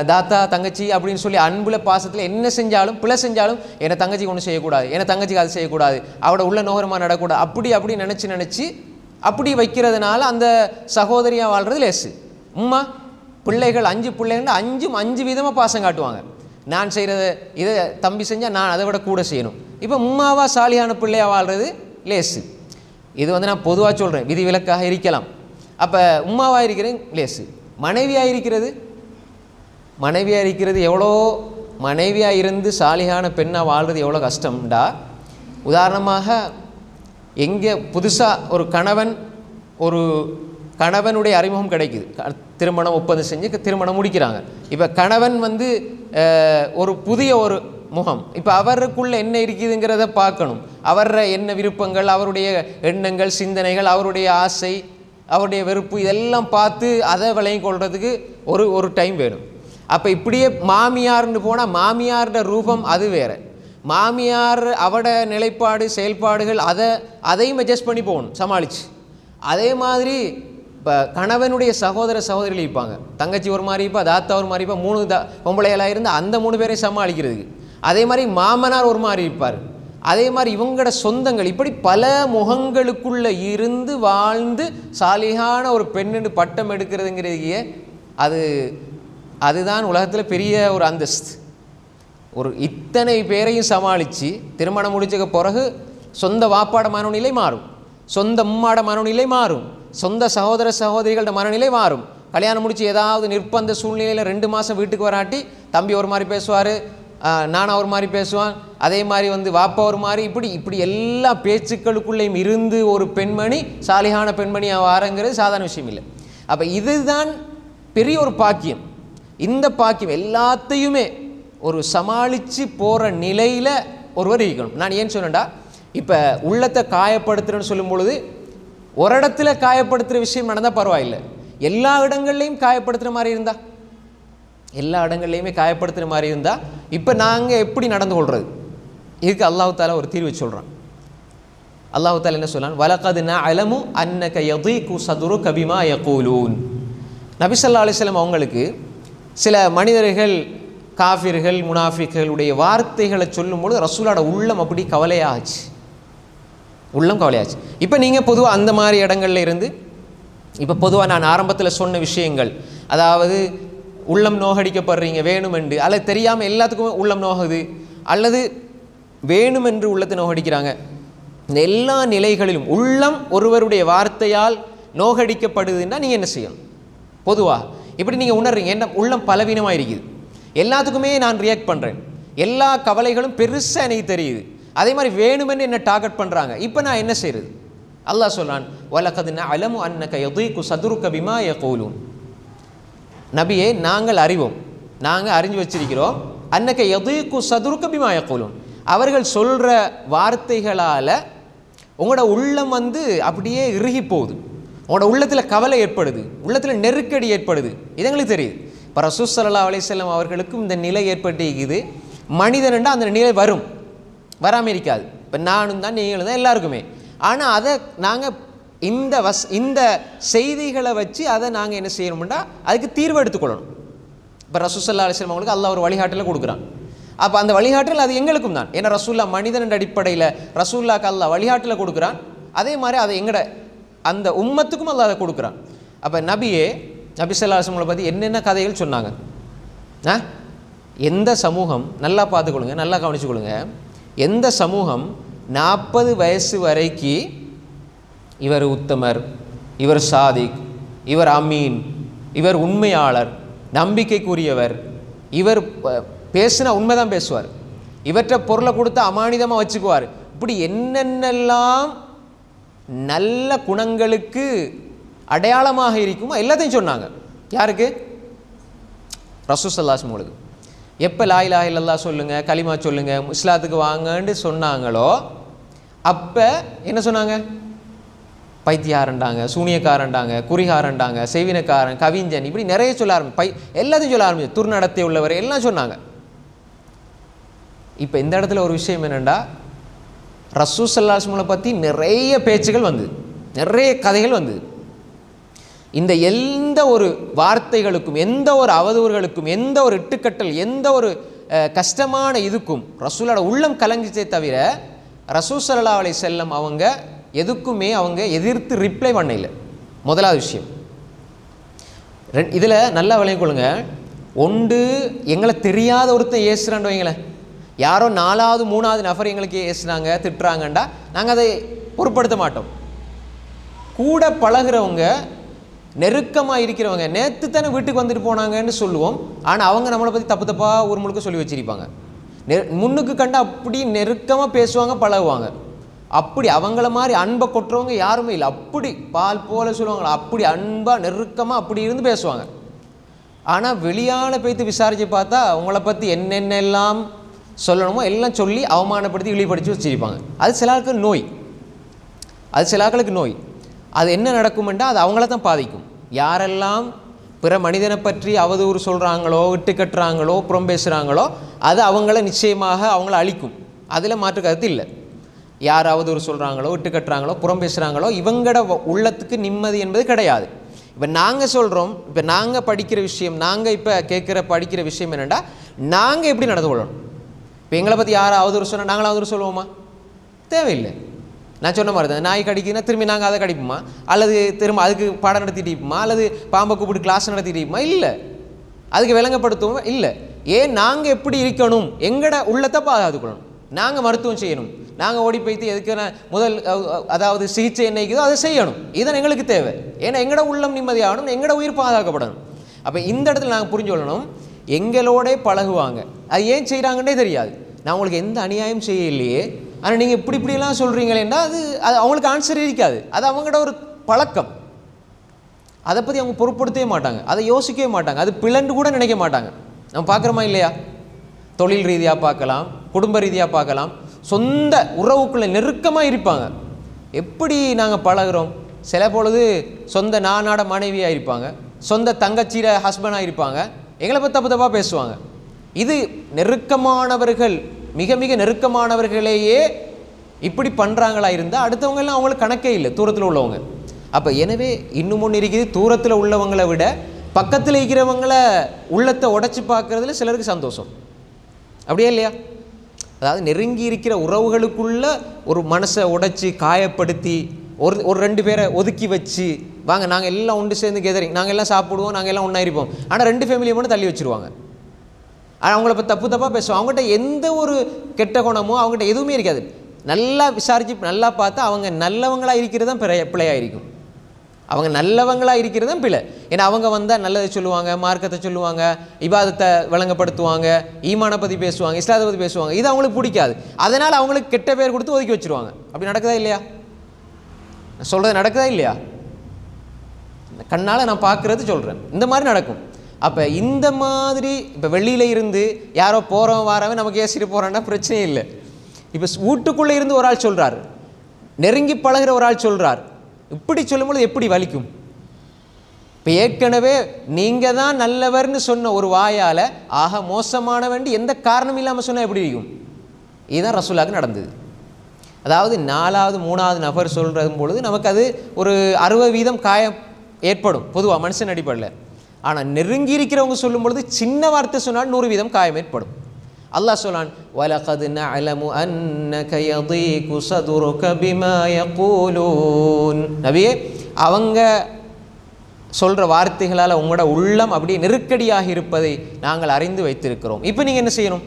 தாத்தா தங்கச்சி அப்படின்னு சொல்லி அன்புல பாசத்தில் என்ன செஞ்சாலும் பிழை செஞ்சாலும் என்னை தங்கச்சிக்கு ஒன்றும் செய்யக்கூடாது, என்னை தங்கச்சிக்கு அது செய்யக்கூடாது, அவட உள்ள நோகரமாக நடக்கூடாது, அப்படி நினச்சி அப்படி வைக்கிறதுனால அந்த சகோதரியாக வாழ்கிறது லேசு. உம்மா பிள்ளைகள் 5 பிள்ளைகள் 5 விதமாக பாசம் காட்டுவாங்க. நான் செய்கிறத இதை தம்பி செஞ்சால் நான் அதை விட கூட செய்யணும். இப்போ உம்மாவா சாலியான பிள்ளையாக வாழ்கிறது லேசு. இது வந்து நான் பொதுவாக சொல்கிறேன், விதி விலக்காக இருக்கலாம். அப்போ உம்மாவாக இருக்கிறேன் லேசு. மனைவியாக இருக்கிறது எவ்வளோ, மனைவியாக இருந்து சாலிகான பெண்ணாக வாழ்கிறது எவ்வளோ கஷ்டம்டா. உதாரணமாக எங்கே புதுசாக ஒரு கணவனுடைய அறிமுகம் கிடைக்குது, திருமணம் ஒப்பந்தம் செஞ்சு திருமணம் முடிக்கிறாங்க. இப்போ கணவன் வந்து ஒரு புதிய ஒரு முகம், இப்போ அவருக்குள்ளே என்ன இருக்குதுங்கிறத பார்க்கணும். அவர என்ன விருப்பங்கள், அவருடைய எண்ணங்கள், சிந்தனைகள், அவருடைய ஆசை, அவருடைய வெறுப்பு, இதெல்லாம் பார்த்து அதை விளங்கி கொள்றதுக்கு ஒரு டைம் வேணும். அப்போ இப்படியே மாமியார்னு போனால் மாமியாரோட ரூபம் அது வேறு, மாமியார் அவட நிலைப்பாடு செயல்பாடுகள் அதையும் அட்ஜஸ்ட் பண்ணி போகணும் சமாளித்து. அதே மாதிரி இப்போ கணவனுடைய சகோதரிகள் இருப்பாங்க, தங்கச்சி ஒரு மாதிரி இருப்பா, தாத்தா ஒரு மாதிரி இருப்பா, 3 பொம்பளைகளாக இருந்து அந்த 3 பேரையும் சமாளிக்கிறதுக்கு. அதே மாதிரி மாமனார் ஒரு மாதிரி இருப்பார், அதே மாதிரி இவங்களோட சொந்தங்கள், இப்படி பல முகங்களுக்குள்ளே இருந்து வாழ்ந்து சாலிகான ஒரு பெண்ணுன்னு பட்டம் எடுக்கிறதுங்கிறதுக்கே அதுதான் உலகத்தில் பெரிய ஒரு அந்தஸ்து. ஒரு இத்தனை பேரையும் சமாளித்து திருமணம் முடிச்ச பிறகு சொந்த வாப்பாட மனநிலை மாறும், சொந்த உம்மாட மனநிலை மாறும், சொந்த சகோதரிகளோட மனநிலை மாறும். கல்யாணம் முடித்து ஏதாவது நிர்பந்த சூழ்நிலையில் 2 மாதம் வீட்டுக்கு வராட்டி தம்பி ஒரு மாதிரி பேசுவார், நானா ஒரு மாதிரி பேசுவான், அதே மாதிரி வந்து வாப்பா ஒரு மாதிரி, இப்படி எல்லா பேச்சுக்களுக்குள்ளேயும் இருந்து ஒரு பெண்மணி சாலிகான பெண்மணியாக வாரங்கிறது சாதாரண விஷயம் இல்லை. அப்போ இதுதான் பெரிய ஒரு பாக்கியம். இந்த பாக்கியம் எல்லாத்தையுமே ஒரு சமாளித்து போகிற நிலையில் ஒருவர் இருக்கணும். நான் ஏன் சொன்னேன்டா, இப்போ உள்ளத்தை காயப்படுத்துகிறேன்னு சொல்லும் பொழுது ஒரு இடத்துல காயப்படுத்துகிற விஷயம் நடந்தால் பரவாயில்லை, எல்லா இடங்கள்லையும் காயப்படுத்துகிற மாதிரி இருந்தால் இப்போ நாங்கள் எப்படி நடந்து கொள்வது? இதுக்கு அல்லாஹ் தஆலா ஒரு தீர்வு சொல்கிறான். அல்லாஹ் தஆலா என்ன சொல்கிறான்? வலகத் நஅலமு அன்னக யதீகு சதுருக பிமா யகூலூன். நபி ஸல்லல்லாஹு அலைஹி வஸல்லம் அவங்களுக்கு சில மனிதர்கள், காஃபிர்கள், முனாஃபிக்களுடைய வார்த்தைகளை சொல்லும்போது ரசூலோட உள்ளம் அப்படி கவலையாச்சு. இப்போ நீங்கள் பொதுவாக அந்த மாதிரி இடங்கள்ல இருந்து, இப்போ பொதுவாக நான் ஆரம்பத்தில் சொன்ன விஷயங்கள், அதாவது உள்ளம் நோகடிக்கப்படுறீங்க வேணுமென்று, அல்லது தெரியாமல் எல்லாத்துக்குமே உள்ளம் நோகுது, அல்லது வேணுமென்று உள்ளத்தை நோகடிக்கிறாங்க. இந்த எல்லா நிலைகளிலும் உள்ளம் ஒருவருடைய வார்த்தையால் நோகடிக்கப்படுதுன்னா நீங்கள் என்ன செய்யணும்? பொதுவாக இப்படி நீங்கள் உணர்றீங்க, என்ன உள்ளம் பலவீனமாக இருக்குது, எல்லாத்துக்குமே நான் ரியாக்ட் பண்ணுறேன், எல்லா கவலைகளும் பெருசாக எனக்கு தெரியுது, அதே மாதிரி வேணுமென்று என்ன டார்கெட் பண்ணுறாங்க, இப்போ நான் என்ன செய்கிறது? அல்லாஹ் சொல்கிறான், வலகத் நஅலமு அன்னக யதீகு சதுருக பிமா யகூலூன். நபியே, நாங்கள் அறிவோம், நாங்கள் அறிஞ்சு வச்சிருக்கிறோம், அன்னக யதீகு சதுருக பிமா யகூலூன், அவர்கள் சொல்கிற வார்த்தைகளால் உங்களோட உள்ளம் வந்து அப்படியே இறுகி போகுது, உங்களோட உள்ளத்தில் கவலை ஏற்படுது, உள்ளத்தில் நெருக்கடி ஏற்படுது, இது எங்களுக்கு தெரியுது. இப்போ ரசூல் ஸல்லல்லாஹு அலைஹி வஸல்லம் அவர்களுக்கும் இந்த நிலை ஏற்பட்டிருக்குது. மனிதன்டா அந்த நிலை வராமல் இருக்காது. இப்போ நானும் தான், நீங்களும் தான், எல்லாருக்குமே. ஆனால் அதை நாங்கள் இந்த செய்திகளை வச்சு அதை நாங்கள் என்ன செய்யணும்னா அதுக்கு தீர்வு எடுத்துக்கொள்ளணும். இப்போ ரசூல் ஸல்லல்லாஹு அலைஹி வஸல்லம் அவங்களுக்கு அல்லாஹ் ஒரு வழிகாட்டலை கொடுக்குறான். அப்போ அந்த வழிகாட்டல் அது எங்களுக்கும் தான். ஏன்னா ரசூல்லா மனிதன் அடிப்படையில் ரசூல்லாக்கு அல்லாஹ் வழிகாட்டலை கொடுக்குறான், அதே மாதிரி அதை எங்கட அந்த உம்மத்துக்கும் அல்லாஹ் அதை கொடுக்குறான். அப்போ நபி ஸல்லல்லாஹு அலைஹி வஸல்லம் பற்றி என்னென்ன கதைகள் சொன்னாங்க. எந்த சமூகம், நல்லா பார்த்துக்கொள்ளுங்க, நல்லா கவனிச்சுக்கொள்ளுங்க, எந்த சமூகம் 40 வயசு வரைக்கு இவர் உத்தமர், இவர் சாதிக், இவர் அமீன், இவர் உண்மையாளர், நம்பிக்கைக்குரியவர், இவர் பேசுனா உண்மைதான் பேசுவார், இவற்றை பொருளை கொடுத்து அமானிதமாக வச்சுக்குவார், இப்படி என்னென்னலாம் நல்ல குணங்களுக்கு அடையாளமாக இருக்குமோ எல்லாத்தையும் சொன்னாங்க. யாருக்கு? ரசூல் ஸல்லல்லாஹு அலைஹி வஸல்லம். எப்போ லா இலாஹ இல்லல்லாஹ் சொல்லுங்கள், கலிமா சொல்லுங்கள், இஸ்லாத்துக்கு வாங்கன்னு சொன்னாங்களோ அப்போ என்ன சொன்னாங்க? பைத்தியாரண்டாங்க, சூனியக்காரண்டாங்க, குறிகாரண்டாங்க, செய்வினக்காரன், கவிஞன், இப்படி நிறைய சொல்ல எல்லாத்தையும் சொல்ல ஆரம்பிச்சு, துர்நடத்தை உள்ளவர் எல்லாம் சொன்னாங்க. இப்போ இந்த இடத்துல ஒரு விஷயம் என்னென்னா, ரசூல் ஸல்லல்லாஹு அலைஹி வஸல்லம் பற்றி நிறைய பேச்சுகள் வந்து, நிறைய கதைகள் வந்து, இந்த எந்த ஒரு வார்த்தைகளுக்கும், எந்த ஒரு அவதூறுகளுக்கும், எந்த ஒரு இட்டுக்கட்டல், எந்த ஒரு கஷ்டமான இதுக்கும் ரசூலோட உள்ளம் கலங்கிச்சே தவிர ரசூல் ஸல்லல்லாஹு அலைஹி வஸல்லம் அவங்க எதுக்குமே அவங்க எதிர்த்து ரிப்ளை பண்ண இல்லை. முதலாவது விஷயம். இதில் நல்லா விளங்கிக் கொள்ளுங்க. ஒன்று எங்களை தெரியாத ஒருத்தன் ஏசுறான்னு வைங்களேன், யாரோ 4வது 3வது நபர் எங்களுக்கு ஏசுனாங்க, திட்டுறாங்கண்டா நாங்கள் அதை பொருட்படுத்த மாட்டோம். கூட பழகிறவங்க, நெருக்கமாக இருக்கிறவங்க, நேற்று தானே வீட்டுக்கு வந்துட்டு போனாங்கன்னு சொல்லுவோம். ஆனால் அவங்க நம்மளை பற்றி தப்பு தப்பாக ஊர் முழுக்க சொல்லி வச்சிருப்பாங்க. முன்னுக்கு கண்டு அப்படி நெருக்கமாக பேசுவாங்க, பழகுவாங்க. அப்படி அவங்கள மாதிரி அன்பை கொட்டுறவங்க யாருமே இல்லை. அப்படி பால் போல சொல்லுவாங்க, அப்படி அன்பாக நெருக்கமாக அப்படி இருந்து பேசுவாங்க. ஆனால் வெளியால் போய்த்து விசாரித்து பார்த்தா அவங்கள பற்றி என்னென்னெல்லாம் சொல்லணுமோ எல்லாம் சொல்லி அவமானப்படுத்தி இழிப்படுத்தி வச்சிருப்பாங்க. அது சில ஆட்களுக்கு நோய், அது சில ஆட்களுக்கு நோய். அது என்ன நடக்குமெண்டா அது அவங்கள தான் பாதிக்கும். யாரெல்லாம் பிற மனிதனை பற்றி அவதூறு சொல்கிறாங்களோ, இட்டு கட்டுறாங்களோ, புறம் பேசுகிறாங்களோ அது அவங்கள நிச்சயமாக அவங்கள அழிக்கும். அதில் மாற்று கருத்து இல்லை. யார் அவதூறு சொல்கிறாங்களோ, இட்டு கட்டுறாங்களோ, புறம் பேசுகிறாங்களோ இவங்களோட உள்ளத்துக்கு நிம்மதி என்பது கிடையாது. இப்போ நாங்கள் சொல்கிறோம், இப்போ நாங்கள் படிக்கிற விஷயம், நாங்கள் இப்போ படிக்கிற விஷயம் என்னென்னா, நாங்கள் எப்படி நடந்து கொள்ளணும். இப்போ எங்களை பற்றி யார் அவதூறு சொன்னால் நாங்களும் அவதூறு சொல்லுவோமா? தேவையில்லை. நான் சொன்ன மாதிரி தான், நாய் கடிக்குதுன்னா திரும்பி நாங்கள் அதை கடிப்போமா? அல்லது திரும்ப அதுக்கு பாடம் நடத்திட்டுப்போமா? அல்லது பாம்பை கூப்பிட்டு கிளாஸ் நடத்திட்டுப்போமா? இல்லை. அதுக்கு விளங்கப்படுத்துவோமா? இல்லை. ஏன் நாங்கள் எப்படி இருக்கணும், எங்களோட உள்ளத்தை பாதுகாத்துக்கணும். நாங்கள் மருத்துவம் செய்யணும், நாங்கள் ஓடி போய்த்து எதுக்கு முதல் அதாவது சிகிச்சை என்னைக்குதோ அதை செய்யணும். இதுதான் எங்களுக்கு தேவை. ஏன்னா எங்களோட உள்ளம் நிம்மதியாகணும், எங்களோட உயிர் பாதுகாக்கப்படணும். அப்போ இந்த இடத்துல நாங்கள் புரிஞ்சு கொள்ளணும், எங்களோட பழகுவாங்க, அது ஏன் செய்கிறாங்கன்னே தெரியாது. நான் உங்களுக்கு எந்த அநியாயம் செய்யலையே, ஆனால் நீங்கள் இப்படிலாம் சொல்கிறீங்களேன்னா அது அவங்களுக்கு ஆன்சர் இருக்காது. அது அவங்களோட ஒரு பழக்கம். அதை பற்றி அவங்க பொருட்படுத்தவே மாட்டாங்க, அதை யோசிக்கவே மாட்டாங்க, அது பிளண்டு கூட நினைக்க மாட்டாங்க. நம்ம பார்க்குறோமா இல்லையா? தொழில் ரீதியாக பார்க்கலாம், குடும்ப ரீதியாக பார்க்கலாம், சொந்த உறவுக்குள்ளே நெருக்கமாக இருப்பாங்க. எப்படி நாங்கள் பழகிறோம்? சில பொழுது சொந்த நானாட மனைவியாக இருப்பாங்க, சொந்த தங்கச்சியில ஹஸ்பண்டாக இருப்பாங்க, எங்களை பற்றி தப்பு தப்பாக பேசுவாங்க. இது நெருக்கமானவர்கள், மிக மிக நெருக்கமானவர்களையே இப்படி பண்ணுறாங்களா இருந்தால் அடுத்தவங்கெல்லாம் அவங்களுக்கு கணக்கே இல்லை, தூரத்தில் உள்ளவங்க. அப்போ எனவே இன்னும் ஒன்று இருக்குது, தூரத்தில் உள்ளவங்களை விட பக்கத்தில் இருக்கிறவங்கள உள்ளத்தை உடைச்சி பார்க்குறதுல சிலருக்கு சந்தோஷம். அப்படியே இல்லையா? அதாவது நெருங்கி இருக்கிற உறவுகளுக்குள்ள ஒரு மனசை உடைச்சி காயப்படுத்தி ஒரு 2 பேரை ஒதுக்கி வச்சு, வாங்க நாங்கள் எல்லாம் ஒன்று சேர்ந்து கேதரிங், நாங்கள் எல்லாம் சாப்பிடுவோம், நாங்கள் எல்லாம் ஒன்றா இருப்போம், ஆனால் 2 ஃபேமிலியை மட்டும் தள்ளி வச்சுருவாங்க. ஆனால் அவங்கள இப்போ தப்பு தப்பாக பேசுவோம். அவங்ககிட்ட எந்த ஒரு கெட்ட குணமோ அவங்ககிட்ட எதுவுமே இருக்காது. நல்லா விசாரித்து நல்லா பார்த்தா அவங்க நல்லவங்களாக இருக்கிறது தான் பிழையாக இருக்கும். அவங்க நல்லவங்களாக இருக்கிறது தான் பிழை. ஏன்னா அவங்க வந்தால் நல்லதை சொல்லுவாங்க, மார்க்கத்தை சொல்லுவாங்க, இபாதத்தை விளங்கப்படுத்துவாங்க, ஈமானை பற்றி பேசுவாங்க, இஸ்லாத்தை பற்றி பேசுவாங்க. இது அவங்களுக்கு பிடிக்காது. அதனால் அவங்களுக்கு கெட்ட பேர் கொடுத்து ஒதுக்கி வச்சுருவாங்க. அப்படி நடக்குதா இல்லையா? நான் சொல்கிறது நடக்குதா இல்லையா? கண்ணால் நான் பார்க்குறது சொல்கிறேன், இந்த மாதிரி நடக்கும். அப்போ இந்த மாதிரி இப்போ வெளியில் இருந்து யாரோ போகிறவன் வாரவன் நமக்கு ஏசிட்டு போகிறான்னா பிரச்சனை இல்லை. இப்போ வீட்டுக்குள்ளே இருந்து ஒரு ஆள் சொல்கிறார், நெருங்கி பழகிற ஒரு ஆள் சொல்கிறார், இப்படி சொல்லும்போது எப்படி வலிக்கும்? இப்போ ஏற்கனவே நீங்கள் தான் நல்லவர்னு சொன்ன ஒரு வாயால் ஆக மோசமான வேண்டி எந்த காரணமும் இல்லாமல் சொன்னால் எப்படி இருக்கும்? இதுதான் ரசூலுல்லாஹ்க்கு நடந்தது. அதாவது 4வது 3வது நபர் சொல்கிற பொழுது நமக்கு அது ஒரு 60% காயம் ஏற்படும் பொதுவாக மனுஷன் அடிப்படையில். ஆனால் நெருங்கி இருக்கிறவங்க சொல்லும் பொழுது சின்ன வார்த்தை சொன்னால் 100% காயம் ஏற்படும். அல்லாஹ் சொல்லான், வலகத் நஅலமு அன்னக யதீகு ஸதுருக பிமா யகூலூன். நபியே, அவங்க சொல்கிற வார்த்தைகளால் உங்களோட உள்ளம் அப்படியே நெருக்கடியாக இருப்பதை நாங்கள் அறிந்து வைத்திருக்கிறோம். இப்போ நீங்கள் என்ன செய்யணும்?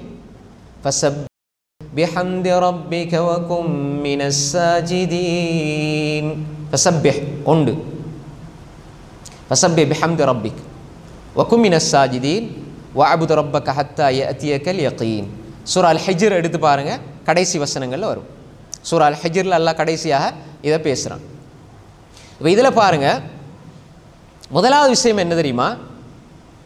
ஃபஸப் பிஹம்தி ரப்பிக வகும் மினஸ் சாஜிதீன். ஃபஸப்பிஹ் உண்டு, ஃபஸப்பி பிஹம்தி ரப்பிக் வகும் மினஸ் சாஜிதீன் வஅபுது ரப்பக ஹத்தா யஅதியகல் யகீன். சூரா அல் ஹிஜ்ர் எடுத்து பாருங்கள், கடைசி வசனங்களில் வரும். சூரா அல் ஹிஜ்ரில் அல்லாஹ் கடைசியாக இதை பேசுகிறான். இப்போ இதில் பாருங்கள், முதலாவது விஷயம் என்ன தெரியுமா?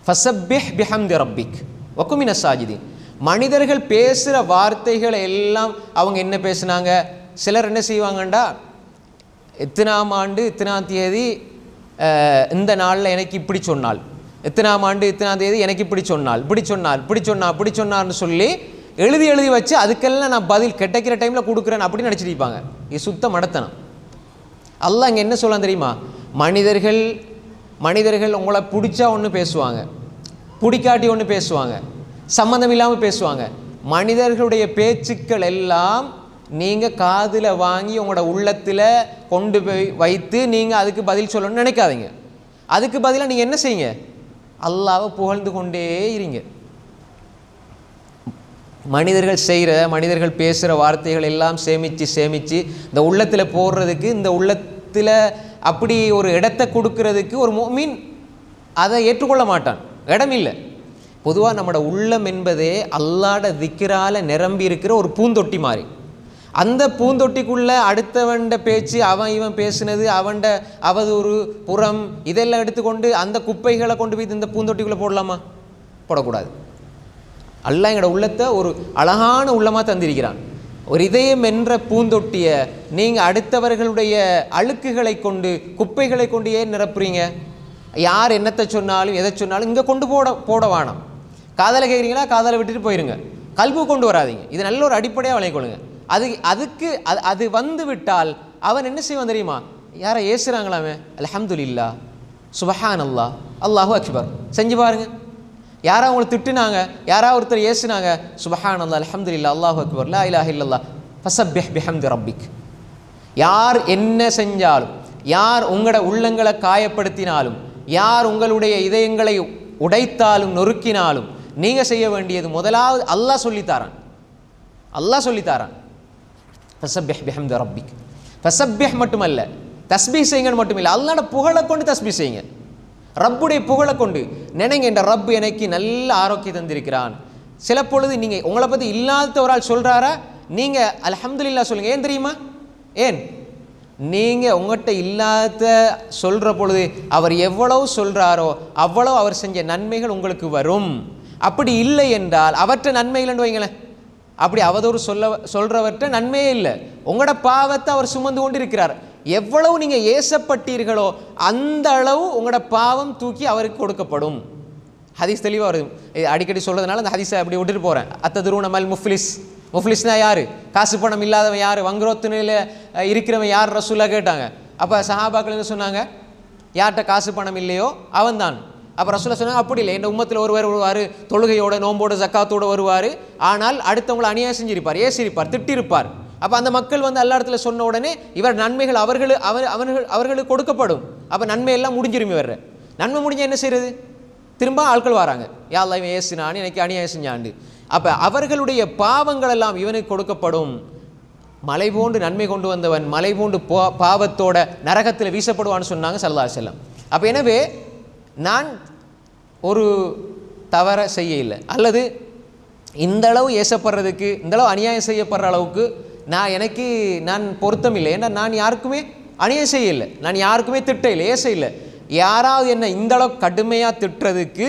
ஃபஸப்பிஹ் பிஹம்தி ரப்பிக் வக்குமின சாஜிதீன். மனிதர்கள் பேசுகிற வார்த்தைகளை எல்லாம் அவங்க என்ன பேசுனாங்க? சிலர் என்ன செய்வாங்கண்டா, எத்தனாம் ஆண்டு இத்தனாம் தேதி இந்த நாளில் எனக்கு இப்படி சொன்னால், எத்தனாம் ஆண்டு இத்தனாம் தேதி எனக்கு இப்படி சொன்னால், இப்படி சொன்னார்னு சொல்லி எழுதி வச்சு அதுக்கெல்லாம் நான் பதில் கிடைக்கிற டைமில் கொடுக்குறேன் அப்படின்னு நினச்சிருப்பாங்க. இது சுத்த மடத்தனம். அல்லாஹ் இங்கே என்ன சொல்லலாம் தெரியுமா? மனிதர்கள் உங்களை பிடிச்சா ஒன்று பேசுவாங்க, பிடிக்காட்டி ஒன்று பேசுவாங்க, சம்மந்தம் இல்லாமல் பேசுவாங்க. மனிதர்களுடைய பேச்சுக்கள் எல்லாம் நீங்கள் காதில் வாங்கி உங்களோட உள்ளத்தில் கொண்டு போய் வைத்து நீங்கள் அதுக்கு பதில் சொல்லணும்னு நினைக்காதீங்க. அதுக்கு பதிலாக நீங்கள் என்ன செய்யுங்க? அல்லாஹ்வை புகழ்ந்து கொண்டே இருங்க. மனிதர்கள் பேசுகிற வார்த்தைகள் எல்லாம் சேமித்து இந்த உள்ளத்தில் போடுறதுக்கு, இந்த உள்ளத்தில் அப்படி ஒரு இடத்தை கொடுக்கறதுக்கு ஒரு முஃமின் அதை ஏற்றுக்கொள்ள மாட்டான். இடம் இல்லை. பொதுவாக நம்மளோட உள்ளம் என்பதே அல்லாஹ்ட திக்ரால நிரம்பி இருக்கிற ஒரு பூந்தொட்டி மாதிரி. அந்த பூந்தொட்டிக்குள்ளே அடுத்தவன்ட பேச்சு, இவன் பேசுனது, அவன்ட அவதூறு, புறம், இதெல்லாம் எடுத்துக்கொண்டு அந்த குப்பைகளை கொண்டு போய் இந்த பூந்தொட்டிக்குள்ளே போடலாமா? போடக்கூடாது. அல்லாஹ் எங்களோட உள்ளத்தை ஒரு அழகான உள்ளமாக தந்திருக்கிறான். ஒரு இதயம் என்ற பூந்தொட்டியை நீங்கள் அடுத்தவர்களுடைய அழுக்குகளை கொண்டு, குப்பைகளை கொண்டு ஏன் நிரப்புறீங்க? யார் என்னத்தை சொன்னாலும் எதை சொன்னாலும் இங்கே கொண்டு போட வேணாம். காதலை கேட்குறீங்களா, காதலை விட்டுட்டு போயிருங்க. கல்பு கொண்டு வராதிங்க. இது நல்ல ஒரு அடிப்படையாக விளைக்கொள்ளுங்க. அது வந்து விட்டால் அவன் என்ன செய்வான் தெரியுமா? யாரை ஏசுகிறாங்களாமே, அல்ஹம்துலில்லாஹ், சுப்ஹானல்லாஹ், அல்லாஹு அக்பர் செஞ்சு பாருங்க. யாரா அவங்களை திட்டுனாங்க, யாராவது ஒருத்தர் ஏசுனாங்க, சுப்ஹானல்லாஹ், அல்ஹம்துலில்லாஹ், அல்லாஹு அக்பர், லா இலாஹ இல்லல்லாஹ், ஃபஸப்பிஹ் பிஹம்தி ரப்பிக். யார் என்ன செஞ்சாலும், யார் உங்களோட உள்ளங்களை காயப்படுத்தினாலும், யார் உங்களுடைய இதயங்களை உடைத்தாலும் நொறுக்கினாலும், நீங்கள் செய்ய வேண்டியது முதலாவது அல்லாஹ் சொல்லித்தாரான். ஃபஸப்பிஹ் பிஹம்தி ரப்பிக். ஃபஸப்பிஹ் மட்டுமல்ல, தஸ்பீஹ் செய்யுங்கன்னு மட்டுமில்லை, அல்லாஹ்வோட புகழை கொண்டு தஸ்பீஹ் செய்யுங்க. ரப்புடைய புகழை கொண்டு நினைங்க, என்ற ரப்பு எனக்கு நல்ல ஆரோக்கியம் தந்திருக்கிறான். சில பொழுது நீங்கள் உங்களை பற்றி இல்லாத ஒரு ஆள் சொல்கிறாரா, நீங்கள் அல்ஹம்துலில்லாஹ் சொல்லுங்கள். ஏன் தெரியுமா? ஏன் நீங்கள் உங்கள்கிட்ட இல்லாத சொல்கிற பொழுது அவர் எவ்வளவு சொல்கிறாரோ அவ்வளோ அவர் செஞ்ச நன்மைகள் உங்களுக்கு வரும். அப்படி இல்லை என்றால் அவற்றை நன்மைகள்னு வைங்களேன். அப்படி அவதொரு சொல்கிறவற்ற நன்மையே இல்லை. உங்களோட பாவத்தை அவர் சுமந்து கொண்டு இருக்கிறார். எவ்வளவு நீங்கள் ஏசப்பட்டீர்களோ அந்த அளவு உங்களோட பாவம் தூக்கி அவருக்கு கொடுக்கப்படும். ஹதீஸ் தெளிவாக வருது. அடிக்கடி சொல்கிறதுனால அந்த ஹதீஸை அப்படி விட்டுட்டு போகிறேன். அத்ததுருனமல் முஃப்லிஸ்னா யார்? காசு பணம் இல்லாதவன் யார்? வங்குரோத்து நிலையில் இருக்கிறவன் யார்? ரசூலா கேட்டாங்க. அப்போ சஹாபாக்கள் என்ன சொன்னாங்க? யார்கிட்ட காசு பணம் இல்லையோ அவன் தான். அப்போ ரசூலா சொன்னாங்க, அப்படி இல்லை, என் உம்மத்தில் ஒருவர் வருவார், தொழுகையோட நோம்போட ஜக்காத்தோடு வருவார், ஆனால் அடுத்தவங்களை அநியாயம் செஞ்சிருப்பார், ஏசிருப்பார், திட்டிருப்பார். அப்போ அந்த மக்கள் வந்து எல்லா இடத்துல சொன்ன உடனே இவர் நன்மைகள் அவர்களுக்கு கொடுக்கப்படும். அப்போ நன்மையெல்லாம் முடிஞ்சிருமே. வர்ற நன்மை முடிஞ்ச என்ன செய்கிறது? திரும்ப ஆட்கள் வராங்க, யா அல்லாஹ் இவன் ஏசினான்னு எனக்கு அநியாயம் செஞ்சாண்டு. அப்போ அவர்களுடைய பாவங்கள் எல்லாம் இவனுக்கு கொடுக்கப்படும். மலை போன்று நன்மை கொண்டு வந்தவன் மலை போன்று பாவத்தோட நரகத்தில் வீசப்படுவான்னு சொன்னாங்க ஸல்லல்லாஹு அலைஹி வஸல்லம். அப்போ எனவே நான் ஒரு தவற செய்ய இல்லை, அல்லது இந்த அளவு ஏசப்படுறதுக்கு, இந்த அளவு அநியாயம் செய்யப்படுற அளவுக்கு நான் பொருத்தம் இல்லை. ஏன்னா நான் யாருக்குமே அநியாயம் செய்ய இல்லை, நான் யாருக்குமே திட்ட இல்லை, ஏச இல்லை. யாராவது என்ன இந்த அளவுக்கு கடுமையாக திட்டுறதுக்கு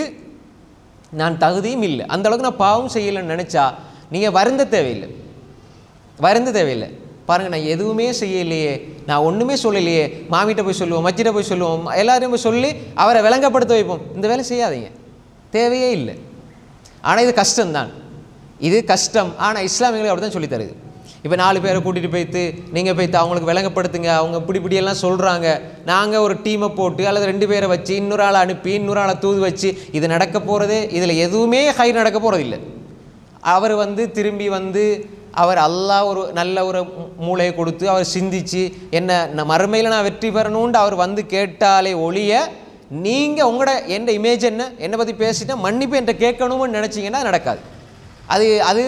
நான் தகுதியும் இல்லை. அந்த அளவுக்கு நான் பாவம் செய்யலைன்னு நினச்சா நீங்கள் வருந்த தேவையில்லை. பாருங்கள், நான் எதுவுமே செய்யலையே, நான் ஒன்றுமே சொல்லலையே, மாமிகிட்ட போய் சொல்லுவோம், மச்சிட்ட போய் சொல்லுவோம், எல்லாரையும் போய் சொல்லி அவரை விளங்கப்படுத்த வைப்போம். இந்த வேலை செய்யாதீங்க, தேவையே இல்லை. ஆனால் இது கஷ்டம்தான், இது கஷ்டம். ஆனால் இஸ்லாமியர்களுக்கு அப்படி தான் சொல்லி தருது. இப்போ 4 பேரை கூட்டிகிட்டு போய்த்து நீங்கள் போய்த்து அவங்களுக்கு விளங்கப்படுத்துங்க, அவங்க இப்படியெல்லாம் சொல்கிறாங்க, நாங்கள் ஒரு டீமை போட்டு அல்லது 2 பேரை வச்சு இன்னொரு ஆளை அனுப்பி இன்னொரு ஆளை தூது வச்சு இது நடக்க போகிறதே, இதில் எதுவுமே ஹைர் நடக்க போகிறதில்லை. அவர் திரும்பி அவர் அல்லாஹ் ஒரு நல்ல ஒரு மூளையை கொடுத்து அவர் சிந்திச்சு என்ன மறுமையில் நான் வெற்றி பெறணும்னு அவர் கேட்டாலே ஒழிய, நீங்கள் உங்களோட எந்த இமேஜ் என்னை பற்றி பேசிட்டா மன்னிப்பு என்கிட்ட கேட்கணும்னு நினச்சிங்கன்னா நடக்காது. அது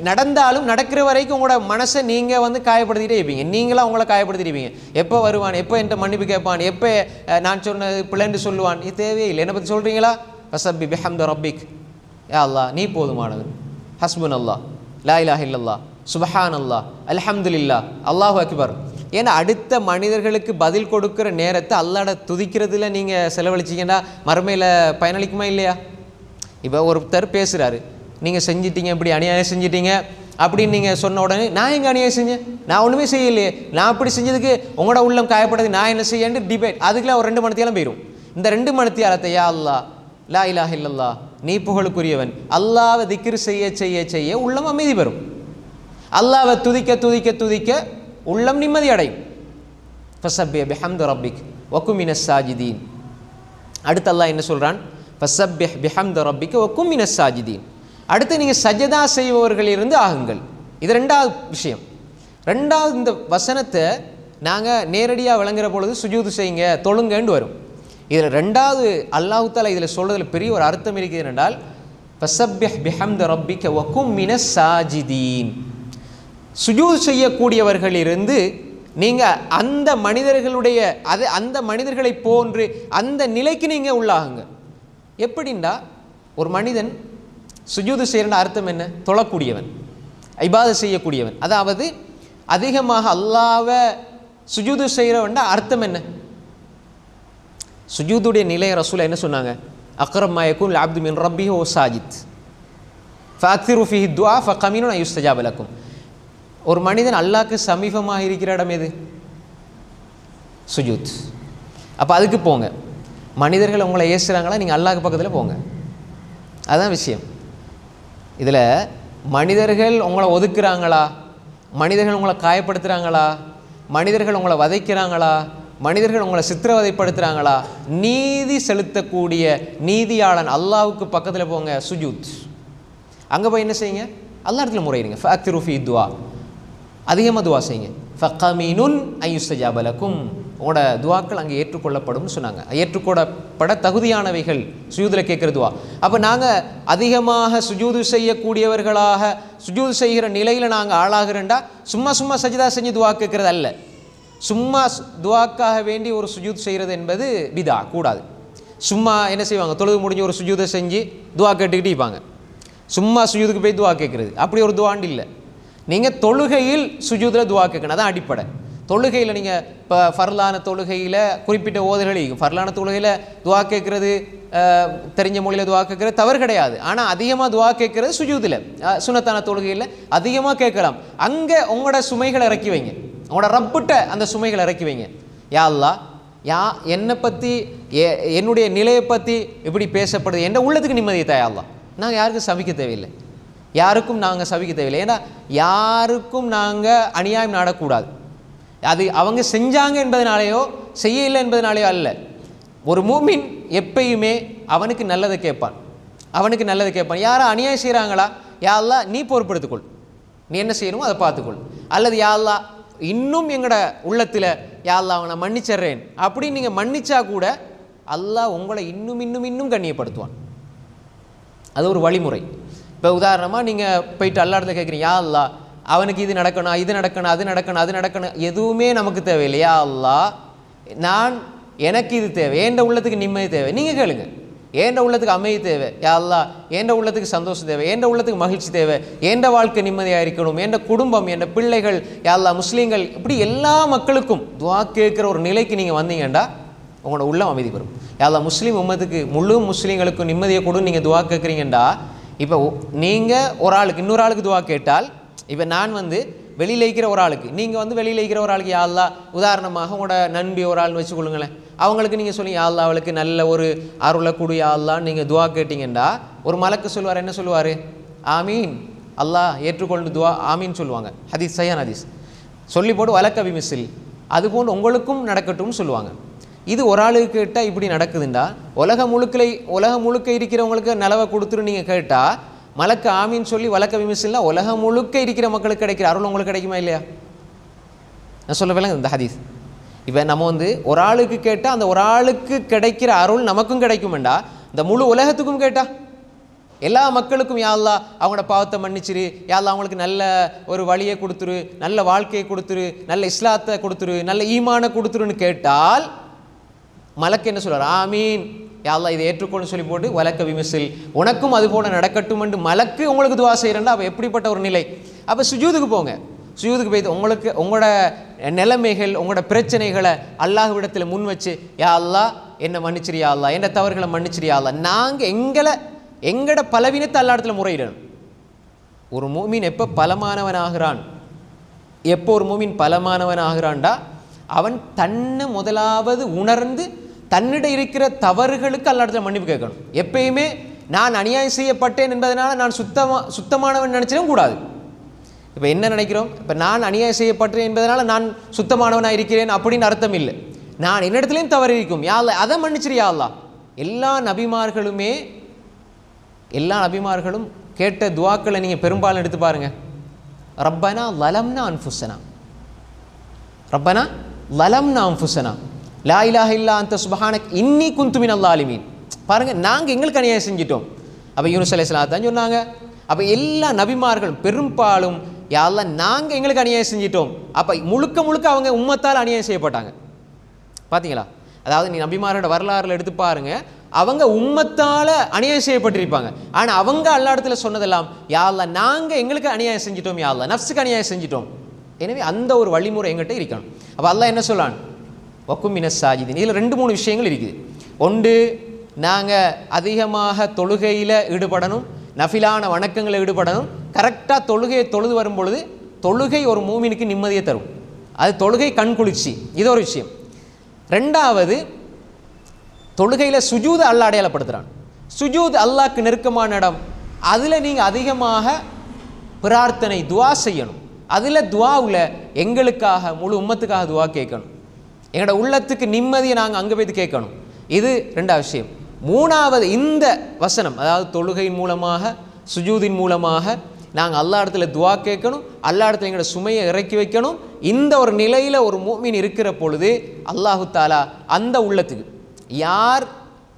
நடந்தாலும் நடக்கிற வரைக்கும் உங்களோட மனசை நீங்கள் காயப்படுத்திகிட்டே இருப்பீங்க. நீங்களாம் உங்களை காயப்படுத்திருப்பீங்க. எப்போ வருவான், எப்போ என்கிட்ட மன்னிப்பு கேட்பான், எப்போ நான் சொன்னது பிள்ளைன்னு சொல்லுவான். இது தேவையே இல்லை. என்னை பற்றி சொல்கிறீங்களா? ஃபஸப்பி பிஹம்தி ரப்பிக், யா அல்லாஹ் நீ போதுமானது, ஹஸ்புன் அல்லாஹ், லா இலாஹ இல்லல்லாஹ், சுப்ஹானல்லாஹ், அல்ஹம்துலில்லாஹ், அல்லாஹு அக்பர். ஏன்னா அடுத்த மனிதர்களுக்கு பதில் கொடுக்குற நேரத்தை அல்லாஹ்ட துதிக்கிறதுல நீங்கள் செலவழிச்சிங்கன்னா மறுமையில் பயனளிக்குமா இல்லையா? இப்போ ஒருத்தர் பேசுகிறாரு, நீங்கள் செஞ்சிட்டீங்க, இப்படி அநியாயம் செஞ்சிட்டீங்க அப்படின்னு நீங்கள் சொன்ன உடனே நான் எங்கே அநியாயம் செஞ்சேன், நான் ஒன்றுமே செய்யலையே, நான் அப்படி செஞ்சதுக்கு உங்களோட உள்ளம் காயப்பட்டது நான் என்ன செய்யன்னு டிபேட். அதுக்குலாம் ஒரு 2 மணித்தியாலம் போயிடும். இந்த 2 மணித்தியாலத்தை யா அல்லாஹ் லா இலாஹ இல்லல்லாஹ் நீ புகழுக்குரியவன், அல்லாஹ்வை திக்ர் செய்ய செய்ய செய்ய உள்ளம் அமைதி பெறும். அல்லாஹ்வை துதிக்க துதிக்க துதிக்க உள்ளம் நிம்மதி அடையும். ஃபஸப்பிஹ் பிஹம்தி ரப்பிக் வகும் மினஸ் சாஜிதீன். அடுத்து அல்லாஹ் என்ன சொல்கிறான்? ஃபஸப்பிஹ் பிஹம்தி ரப்பிக் வகும் மினஸ் சாஜிதீன். அடுத்து நீங்கள் சஜதா செய்பவர்களிலிருந்து ஆகுங்கள். இது 2வது விஷயம். 2வது இந்த வசனத்தை நாங்கள் நேரடியாக விளங்குற பொழுது சுஜூது செய்யுங்க தொழுங்கன்னு வரும். இதில் 2வது அல்லாஹ் தஆலா இதில் சொல்கிறதுல பெரிய ஒரு அர்த்தம் இருக்குது என்றால் ஃபஸப்பிஹ் பிஹம்தி ரப்பிக வகும் மினஸ் சாஜிதீன். சுஜூத் செய்யக்கூடியவர்களிலிருந்து நீங்கள் அந்த மனிதர்களுடைய அந்த மனிதர்களை போன்று அந்த நிலைக்கு நீங்கள் உள்ளாகுங்க. எப்படின்னா ஒரு மனிதன் சுஜூது செய்கிற அர்த்தம் என்ன? தொழக்கூடியவன், இபாதத் செய்யக்கூடியவன். அதாவது அதிகமாக அல்லாஹ்வை சுஜூது செய்கிறவன் அர்த்தம் என்ன? சுஜூதுடைய நிலையை ரசூல் என்ன சொன்னாங்க? அக்ரப் மா யகூன் அல் அப்து மின் ரப்பிஹி வ சாஜித் ஃபஅக்திரு ஃபீஹி துஆ ஃபகமீனுன் அன் யுஸ்தஜாப லக்கும். ஒரு மனிதன் அல்லாஹ்க்கு சமீபமாக இருக்கிற இடம் எது? சுஜூத். அப்போ அதுக்கு போங்க. மனிதர்கள் உங்களை ஏசுகிறாங்களா, நீங்கள் அல்லாஹ்க்கு பக்கத்தில் போங்க. அதுதான் விஷயம். இதில் மனிதர்கள் உங்களை ஒதுக்குறாங்களா, மனிதர்கள் உங்களை காயப்படுத்துகிறாங்களா, மனிதர்கள் உங்களை வதைக்கிறாங்களா, மனிதர்கள் உங்களை சித்திரவதைப்படுத்துகிறாங்களா, நீதி செலுத்தக்கூடிய நீதியாளன் அல்லாஹ்வுக்கு பக்கத்தில் போங்க. சுஜூத். அங்கே போய் என்ன செய்யுங்க? அல்லாஹ் இடத்துல முறையிடுங்க. ஃபஅக்திரு ஃபீ துஆ, அதிகமாக துவா செய்யுங்க. ஃபகமீனுன் அன் யுஸ்தஜாப லக்கும், உங்களோட துவாக்கள் அங்கே ஏற்றுக்கொள்ளப்படும்னு சொன்னாங்க. ஏற்றுக்கொள்ளப்பட தகுதியானவைகள் சுஜூதில் கேட்குற துவா. அப்போ நாங்கள் அதிகமாக சுஜூது செய்யக்கூடியவர்களாக சுஜூது செய்கிற நிலையில் நாங்கள் ஆளாகிறேன்டா சும்மா சும்மா சஜிதா செஞ்சு துவா கேட்குறது அல்ல. சும்மா துவாக்காக வேண்டி ஒரு சுஜூத் செய்கிறது என்பது பிதா, கூடாது. சும்மா என்ன செய்வாங்க? தொழுது முடிஞ்சு ஒரு சுஜூதை செஞ்சு துவா கேட்டுக்கிட்டு இருப்பாங்க. சும்மா சுஜூதுக்கு போய் துவா கேட்குறது அப்படி ஒரு துவாண்டு இல்லை. நீங்கள் தொழுகையில் சுஜூதில் துவா கேட்கணும், அதான் அடிப்படை. தொழுகையில் நீங்கள் இப்போ ஃபர்லான தொழுகையில் குறிப்பிட்ட ஓதுகள் ஃபர்லான தொழுகையில் துவா கேட்குறது, தெரிஞ்ச மொழியில் துவா கேட்குறது தவறு கிடையாது. ஆனால் அதிகமாக துவா கேட்குறது சுஜூதில், சுன்னத்தான தொழுகையில் அதிகமாக கேட்கலாம். அங்கே உங்களோட சுமைகளை இறக்கி வைங்க, உங்களோட ரப்பிட்ட அந்த சுமைகளை இறக்கி வைங்க. யா அல்லாஹ், என்னை பற்றி என்னுடைய நிலையை பற்றி இப்படி பேசப்படுது, என் உள்ளத்துக்கு நிம்மதியை தா யா அல்லாஹ். நாங்கள் யாருக்கும் சபிக்க தேவையில்லை, யாருக்கும் நாங்கள் சபிக்க தேவையில்லை. ஏன்னா யாருக்கும் நாங்கள் அநியாயம் நாடக்கூடாது. அது அவங்க செஞ்சாங்க என்பதனாலேயோ செய்யலை என்பதனாலேயோ அல்ல. ஒரு மூமின் எப்பயுமே அவனுக்கு நல்லதை கேட்பான், அவனுக்கு நல்லதை கேட்பான். யாரும் அநியாயம் செய்கிறாங்களா, யா அல்லாஹ் நீ பொறுப்படுத்திக்கொள், நீ என்ன செய்யணுமோ அதை பார்த்துக்கொள். அல்லது யா அல்லாஹ் இன்னும் எங்களோட உள்ளத்தில் யா அல்லாஹ் அவனை மன்னிச்சிட்றேன் அப்படின்னு நீங்கள் மன்னிச்சா கூட அல்லாஹ் உங்களை இன்னும் இன்னும் இன்னும் கண்ணியப்படுத்துவான். அது ஒரு வழிமுறை. இப்போ உதாரணமாக நீங்கள் போயிட்டு அல்லாஹ்விடத்தில் கேட்குறீங்க, யா அல்லாஹ் அவனுக்கு இது நடக்கணும், இது நடக்கணும், அது நடக்கணும், அது நடக்கணும், எதுவுமே நமக்கு தேவையில்லை. யா அல்லாஹ் எனக்கு இது தேவை, ஏண்ட உள்ளத்துக்கு நிம்மதி தேவை, நீங்கள் கேளுங்க. ஏண்ட உள்ளத்துக்கு அமைதி தேவை, யா அல்லாஹ் ஏண்ட உள்ளத்துக்கு சந்தோஷம் தேவை, ஏண்ட உள்ளத்துக்கு மகிழ்ச்சி தேவை, ஏண்ட வாழ்க்கை நிம்மதியாக இருக்கணும், ஏண்ட குடும்பம், ஏண்ட பிள்ளைகள், யா அல்லாஹ் முஸ்லீம்கள், இப்படி எல்லா மக்களுக்கும் துவா கேட்குற ஒரு நிலைக்கு நீங்கள் வந்தீங்கண்டா உங்களோட உள்ளம் அமைதி பெறும். யா அல்லாஹ் முஸ்லீம் உம்மத்துக்கு முழு முஸ்லீம்களுக்கும் நிம்மதியை கொடுன்னு நீங்கள் துவா கேட்குறீங்கண்டா, இப்போ நீங்கள் ஒரு ஆளுக்கு இன்னொரு ஆளுக்கு துவா கேட்டால், இப்போ நான் வெளியில் இருக்கிற ஒரு ஆளுக்கு, நீங்கள் வெளியில் இருக்கிற ஒரு ஆளுக்கு யா அல்லாஹ், உதாரணமாக உங்களோட நண்பி ஒரு ஆள்னு வச்சுக்கொள்ளுங்களேன், அவங்களுக்கு நீங்கள் சொல்லி யா அல்லாஹ் அவளுக்கு நல்ல ஒரு அருளை கொடு யா அல்லாஹ்னு நீங்கள் துவா கேட்டிங்கண்டா ஒரு மலக்கு சொல்லுவார், என்ன சொல்லுவார்? ஆமீன், அல்லாஹ் ஏற்றுக்கொண்டு துவா ஆமீன் சொல்லுவாங்க. ஹதீஸ், சஹீஹ் ஹதீஸ். சொல்லி போட்டு வலக்க பிமிஸ்ஸில், அதுபோன்று உங்களுக்கும் நடக்கட்டும்னு சொல்லுவாங்க. இது ஒரு ஆளுக்கு கேட்டால் இப்படி நடக்குதுண்டா, உலகம் முழுக்க இருக்கிறவங்களுக்கு நிலவை கொடுத்துட்டு நீங்கள் கேட்டால் மலக்கு ஆமீன் சொல்லி வலக்க விமிசில்னா உலகம் முழுக்க இருக்கிற மக்களுக்கு கிடைக்கிற அருள் உங்களுக்கு கிடைக்குமா இல்லையா? நான் சொல்லவேல இந்த ஹதீஸ். இப்போ நம்ம ஒரு ஆளுக்கு கேட்டால் அந்த ஒரு ஆளுக்கு கிடைக்கிற அருள் நமக்கும் கிடைக்குமெண்டா, இந்த முழு உலகத்துக்கும் கேட்டா எல்லா மக்களுக்கும் யா அல்லாஹ் அவங்களோட பாவத்தை மன்னிச்சிரு, யா அல்லாஹ் அவங்களுக்கு நல்ல ஒரு வழியை கொடுத்துரு, நல்ல வாழ்க்கையை கொடுத்துரு, நல்ல இஸ்லாத்தை கொடுத்துரு, நல்ல ஈமானை கொடுத்துருன்னு கேட்டால் மலக்கு என்ன சொல்றார்? ஆமீன், யா அல்லாஹ் இதை ஏற்றுக்கொண்டு சொல்லி போட்டு வலக்க விமிசில், உனக்கும் அது போல நடக்கட்டும் என்று மலக்கு உங்களுக்கு துவா செய்கிறேன்டா. அப்போ எப்படிப்பட்ட ஒரு நிலை! அப்போ சுஜூதுக்கு போங்க. சுஜூதுக்கு போய் உங்களுக்கு உங்களோட நிலைமைகள், உங்களோட பிரச்சனைகளை அல்லாஹ்விடத்தில் முன் வச்சு, யா அல்லாஹ் என்னை மன்னிச்சிரியா அல்லாஹ், என் தவறுகளை மன்னிச்சிரியா அல்லாஹ், நாங்கள் எங்கட பலவீனத்தை அல்லா இடத்துல முறையிடணும். ஒரு மூமின் எப்போ பலமானவனாகிறான், எப்போ ஒரு மூமின் பலமானவனாகிறான்டா அவன் தன்னை முதலாவது உணர்ந்து தன்னிட இருக்கிற தவறுகளுக்கு அல்லா இடத்துல மன்னிப்பு கேட்கணும். எப்பயுமே நான் அநியாயம் செய்யப்பட்டேன் என்பதனால நான் சுத்தமானவன் நினச்சிடவும் கூடாது. இப்போ என்ன நினைக்கிறோம், இப்போ நான் அநியாயம் செய்யப்பட்டேன் என்பதனால நான் சுத்தமானவனாக இருக்கிறேன் அப்படின்னு அர்த்தம் இல்லை. நான் என்னிடத்துலையும் தவறு இருக்கும், யா அல்லாஹ் அதை மன்னிச்சிரியா அல்லாஹ். எல்லா நபிமார்களும் கேட்ட துவாக்களை நீங்கள் பெரும்பாலும் எடுத்து பாருங்கள். ரப்பனா லலம்னா அன்ஃபுஸனா, ரப்பனா லலம்னா அன்ஃபுஸனா லா இலாஹ இல்லா அன்த சுப்ஹானக் இன்னி குன்து மினல் ஸாலிமீன். பாருங்கள், நாங்கள் எங்களுக்கு அநியாயம் செஞ்சிட்டோம். அப்போ யூனுஸ் அலைஹிஸ்ஸலாம் தான் சொன்னாங்க. அப்போ எல்லா நபிமார்களும் பெரும்பாலும் யா அல்லாஹ் நாங்கள் எங்களுக்கு அநியாயம் செஞ்சிட்டோம். அப்போ முழுக்க அவங்க உம்மத்தால் அநியாயம் செய்யப்பட்டாங்க. பார்த்தீங்களா? அதாவது நீ நபிமாரோட வரலாறுல எடுத்து பாருங்க, அவங்க உம்மத்தால் அநியாயம் செய்யப்பட்டிருப்பாங்க. ஆனால் அவங்க அல்லா இடத்துல சொன்னதெல்லாம் யா அல்லாஹ் நாங்கள் எங்களுக்கு அநியாயம் செஞ்சிட்டோம், யா அல்லாஹ் நஃப்ஸுக்கு அநியாயம் செஞ்சிட்டோம். எனவே அந்த ஒரு வழிமுறை எங்கிட்ட இருக்கணும். அப்போ அல்லாஹ் என்ன சொல்லான், வக்கும் மினஸ் சாஜிதீன். இதில் 2-3 விஷயங்கள் இருக்குது. ஒன்று, நாங்கள் அதிகமாக தொழுகையில் ஈடுபடணும், நஃபிலான வணக்கங்களை ஈடுபடணும். கரெக்டாக தொழுகையை தொழுது வரும் பொழுது தொழுகை ஒரு மூமினுக்கு நிம்மதியை தரும். அது தொழுகை கண்குளிர்ச்சி, இது ஒரு விஷயம். ரெண்டாவது, தொழுகையில் சுஜூத் அல்லாஹ் அடையாளப்படுத்துகிறான். சுஜூத் அல்லாஹ்க்கு நெருக்கமான இடம். அதில் நீங்கள் அதிகமாக பிரார்த்தனை துவா செய்யணும். அதில் துவாவில் எங்களுக்காக முழு உம்மத்துக்காக துவா கேட்கணும். எங்களோட உள்ளத்துக்கு நிம்மதியை நாங்கள் அங்கே போய்த்து கேட்கணும். இது ரெண்டாவது விஷயம். மூணாவது, இந்த வசனம், அதாவது தொழுகையின் மூலமாக சுஜூதின் மூலமாக நாங்கள் அல்லா இடத்துல துவா கேட்கணும், அல்லா இடத்துல எங்களோட சுமையை இறக்கி வைக்கணும். இந்த ஒரு நிலையில் ஒரு மூமின் இருக்கிற பொழுது அல்லாஹு தாலா அந்த உள்ளத்துக்கு, யார்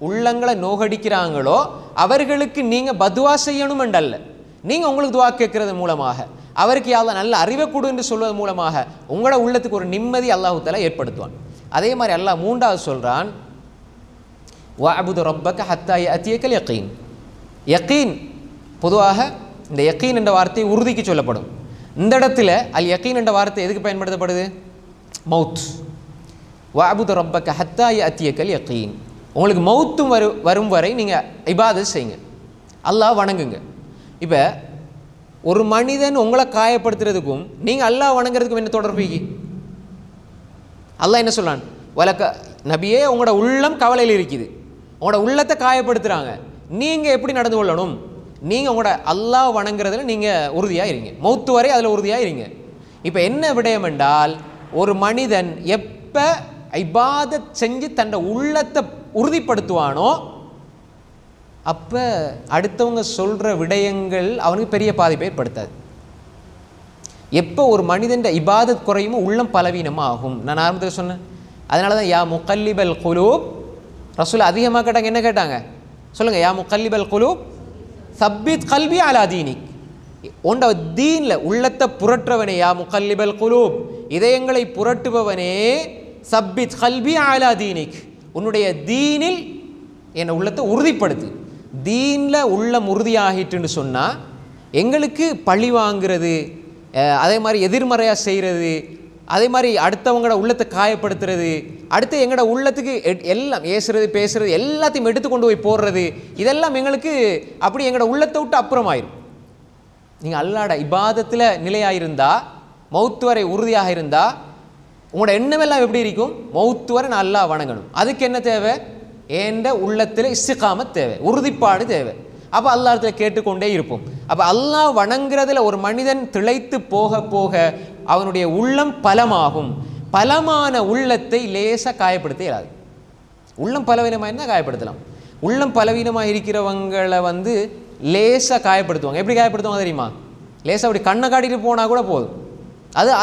உள்ளங்களை நோகடிக்கிறாங்களோ அவர்களுக்கு நீங்கள் பதுவா செய்யணும் என்றல்ல, நீங்கள் உங்களுக்கு துவா கேட்கறது மூலமாக அவருக்கு யாவது நல்ல அறிவை கொடு என்று சொல்வது மூலமாக உங்களோட உள்ளத்துக்கு ஒரு நிம்மதி அல்லாஹு தாலா ஏற்படுத்துவான். அதே மாதிரி அல்லாஹ் மூன்றாவது சொல்கிறான், வஅபுது ரப்பக ஹத்தா யஅதியக்கல் யகீன். யகீன் பொதுவாக இந்த யகீன் என்ற வார்த்தை உறுதிக்கு சொல்லப்படும். இந்த இடத்துல அல் யகீன் என்ற வார்த்தை எதுக்கு பயன்படுத்தப்படுது? மவுத். வஅபுது ரப்பக ஹத்தா யஅதியக்கல் யகீன். உங்களுக்கு மவுத்தும் வரும் வரை நீங்கள் இபாதத் செய்யுங்க, அல்லாஹ் வணங்குங்க. இப்போ ஒரு மனிதன் உங்களை காயப்படுத்துறதுக்கும் நீங்கள் அல்லாஹ் வணங்குறதுக்கும் என்ன தொடர்பு? அல்லாஹ் என்ன சொல்றான், வலக்க நபியே உங்களோட உள்ளம் கவலையில் இருக்குது, உங்களோட உள்ளத்தை காயப்படுத்துகிறாங்க, நீங்கள் எப்படி நடந்து கொள்ளணும்? நீங்கள் உங்களோட அல்லாஹ் வணங்குறதுல நீங்கள் உறுதியாக இருங்க, மௌத்து வரை அதில் உறுதியாக இருங்க. இப்போ என்ன விடயம் என்றால், ஒரு மனிதன் எப்போ இபாதத் செஞ்சு தன்னோட உள்ளத்தை உறுதிப்படுத்துவானோ அப்போ அடுத்தவங்க சொல்கிற விடயங்கள் அவனுக்கு பெரிய பாதிப்பை ஏற்படுத்தாது. எப்போ ஒரு மனிதன் இபாதத் குறையுமோ உள்ளம் பலவீனமாக ஆகும். நான் ஆரம்பத்தில் சொன்னேன், அதனால தான் யா முகல்லிபல் குலூப், ரசூல் அதிகமாக கேட்டாங்க. என்ன கேட்டாங்க சொல்லுங்கள்? யா முகல்லிபல் குலூப் சப்பித் கல்வி அலா தீனிக். உண்ட தீனில் உள்ளத்தை புரட்டுறவனே, யா முகல்லிபல் குலூப் இதயங்களை புரட்டுபவனே, சப்பித் கல்வி அலா தீனிக் உன்னுடைய தீனில் என்னை உள்ளத்தை உறுதிப்படுத்து. தீனில் உள்ளம் உறுதியாகிட்டுன்னு சொன்னால் எங்களுக்கு பழி வாங்கிறது, அதே மாதிரி எதிர்மறையாக செய்கிறது, அதே மாதிரி அடுத்தவங்களோட உள்ளத்தை காயப்படுத்துறது, அடுத்து எங்களோட உள்ளத்துக்கு எல்லாம் ஏசுறது பேசுறது எல்லாத்தையும் எடுத்து கொண்டு போய் போடுறது, இதெல்லாம் எங்களுக்கு அப்படி எங்களோட உள்ளத்தை விட்டு அப்புறமாயிரும். நீங்கள் அல்லாஹ்வோட இபாதத்தில் நிலையாயிருந்தா, மௌத்து வரை உறுதியாக இருந்தால் உங்களோட எண்ணமெல்லாம் எப்படி இருக்கும்? மௌத்து வரை நான் அல்லாஹ் வணங்கணும். அதுக்கு என்ன தேவை? ஏண்ட உள்ளத்தில் இஸ்திகாமத் தேவை, உறுதிப்பாடு தேவை. அப்போ அல்லாஹ்விடத்தில் கேட்டுக்கொண்டே இருப்போம். அப்போ அல்லாஹ் வணங்குறதுல ஒரு மனிதன் திளைத்து போக போக அவனுடைய உள்ளம் பலமாகும். பலமான உள்ளத்தை லேசாக காயப்படுத்த இயலாது. உள்ளம் பலவீனமாக இருந்தால் காயப்படுத்தலாம். உள்ளம் பலவீனமாக இருக்கிறவங்களை லேசாக காயப்படுத்துவாங்க. எப்படி காயப்படுத்துவாங்க தெரியுமா? லேசாக அப்படி கண்ணை காட்டிட்டு போனால் கூட போதும்.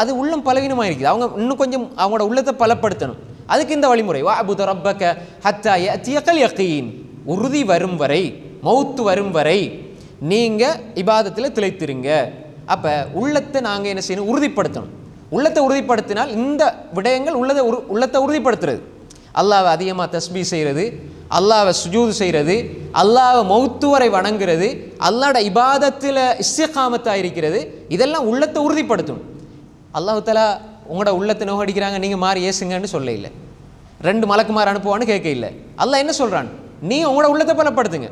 அது உள்ளம் பலவீனமாக இருக்குது. அவங்க இன்னும் கொஞ்சம் அவங்களோட உள்ளத்தை பலப்படுத்தணும். அதுக்கு இந்த வழிமுறை, வஅபுது ரப்பக ஹத்தா யஅதியக்கல் யகீன். உறுதி வரும் வரை, மௌத்து வரும் வரை நீங்கள் இபாதத்தில் திளைத்திருங்க. அப்போ உள்ளத்தை நாங்கள் என்ன செய்யணும்? உறுதிப்படுத்தணும். உள்ளத்தை உறுதிப்படுத்தினால் இந்த விடயங்கள் உள்ளத்தை உறுதிப்படுத்துறது. அல்லாஹ்வை அதிகமாக தஸ்பீ செய்கிறது, அல்லாஹ்வை சுஜூது செய்கிறது, அல்லாஹ்வை மௌத்து வரை வணங்குறது, அல்லாஹ்வோட இபாதத்தில் இஸ்திகாமத்தாக இருக்கிறது, இதெல்லாம் உள்ளத்தை உறுதிப்படுத்தணும். அல்லாஹ் தஆலா உங்களோட உள்ளத்தை நோகடிக்கிறாங்க நீங்கள் மாறி ஏசுங்கன்னு சொல்ல இல்லை, 2 மலக்குமார் அனுப்புவான்னு கேட்க இல்லை. அல்லாஹ் என்ன சொல்கிறான்? நீங்கள் உங்களோட உள்ளத்தை பலப்படுத்துங்க.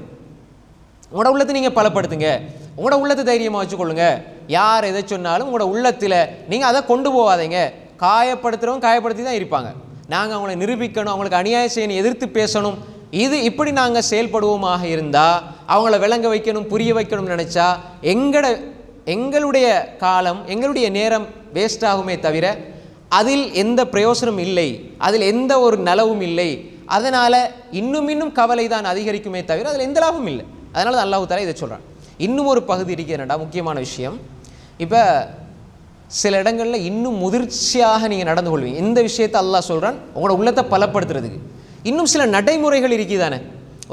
உங்களோட உள்ளத்தை நீங்கள் பலப்படுத்துங்க, உங்களோட உள்ளத்தை தைரியமாக வச்சுக்கொள்ளுங்க. யார் எதை சொன்னாலும் உங்களோட உள்ளத்தில் நீங்கள் அதை கொண்டு போகாதீங்க. காயப்படுத்துகிறவங்க காயப்படுத்தி தான் இருப்பாங்க. நாங்கள் அவங்கள நிரூபிக்கணும், அவங்களுக்கு அநியாயம் செய்யணும், எதிர்த்து பேசணும். இப்படி நாங்கள் செயல்படுவோமாக இருந்தால், அவங்கள விளங்க வைக்கணும், புரிய வைக்கணும்னு நினச்சா எங்களுடைய காலம், எங்களுடைய நேரம் வேஸ்ட் ஆகுமே தவிர அதில் எந்த பிரயோசனம் இல்லை, அதில் எந்த ஒரு நலவும் இல்லை. அதனால் இன்னும் கவலை தான் அதிகரிக்குமே தவிர அதில் எந்த லாபமும் இல்லை. அதனால தான் அல்லாஹ் தஆலா இதை சொல்கிறான். இன்னும் ஒரு பகுதி இருக்கிறேன்டா, முக்கியமான விஷயம். இப்போ சில இடங்களில் இன்னும் முதிர்ச்சியாக நீங்கள் நடந்து கொள்வீங்க. இந்த விஷயத்தை அல்லாஹ் சொல்கிறான் உங்களோட உள்ளத்தை பலப்படுத்துறதுக்கு. இன்னும் சில நடைமுறைகள் இருக்குதானே.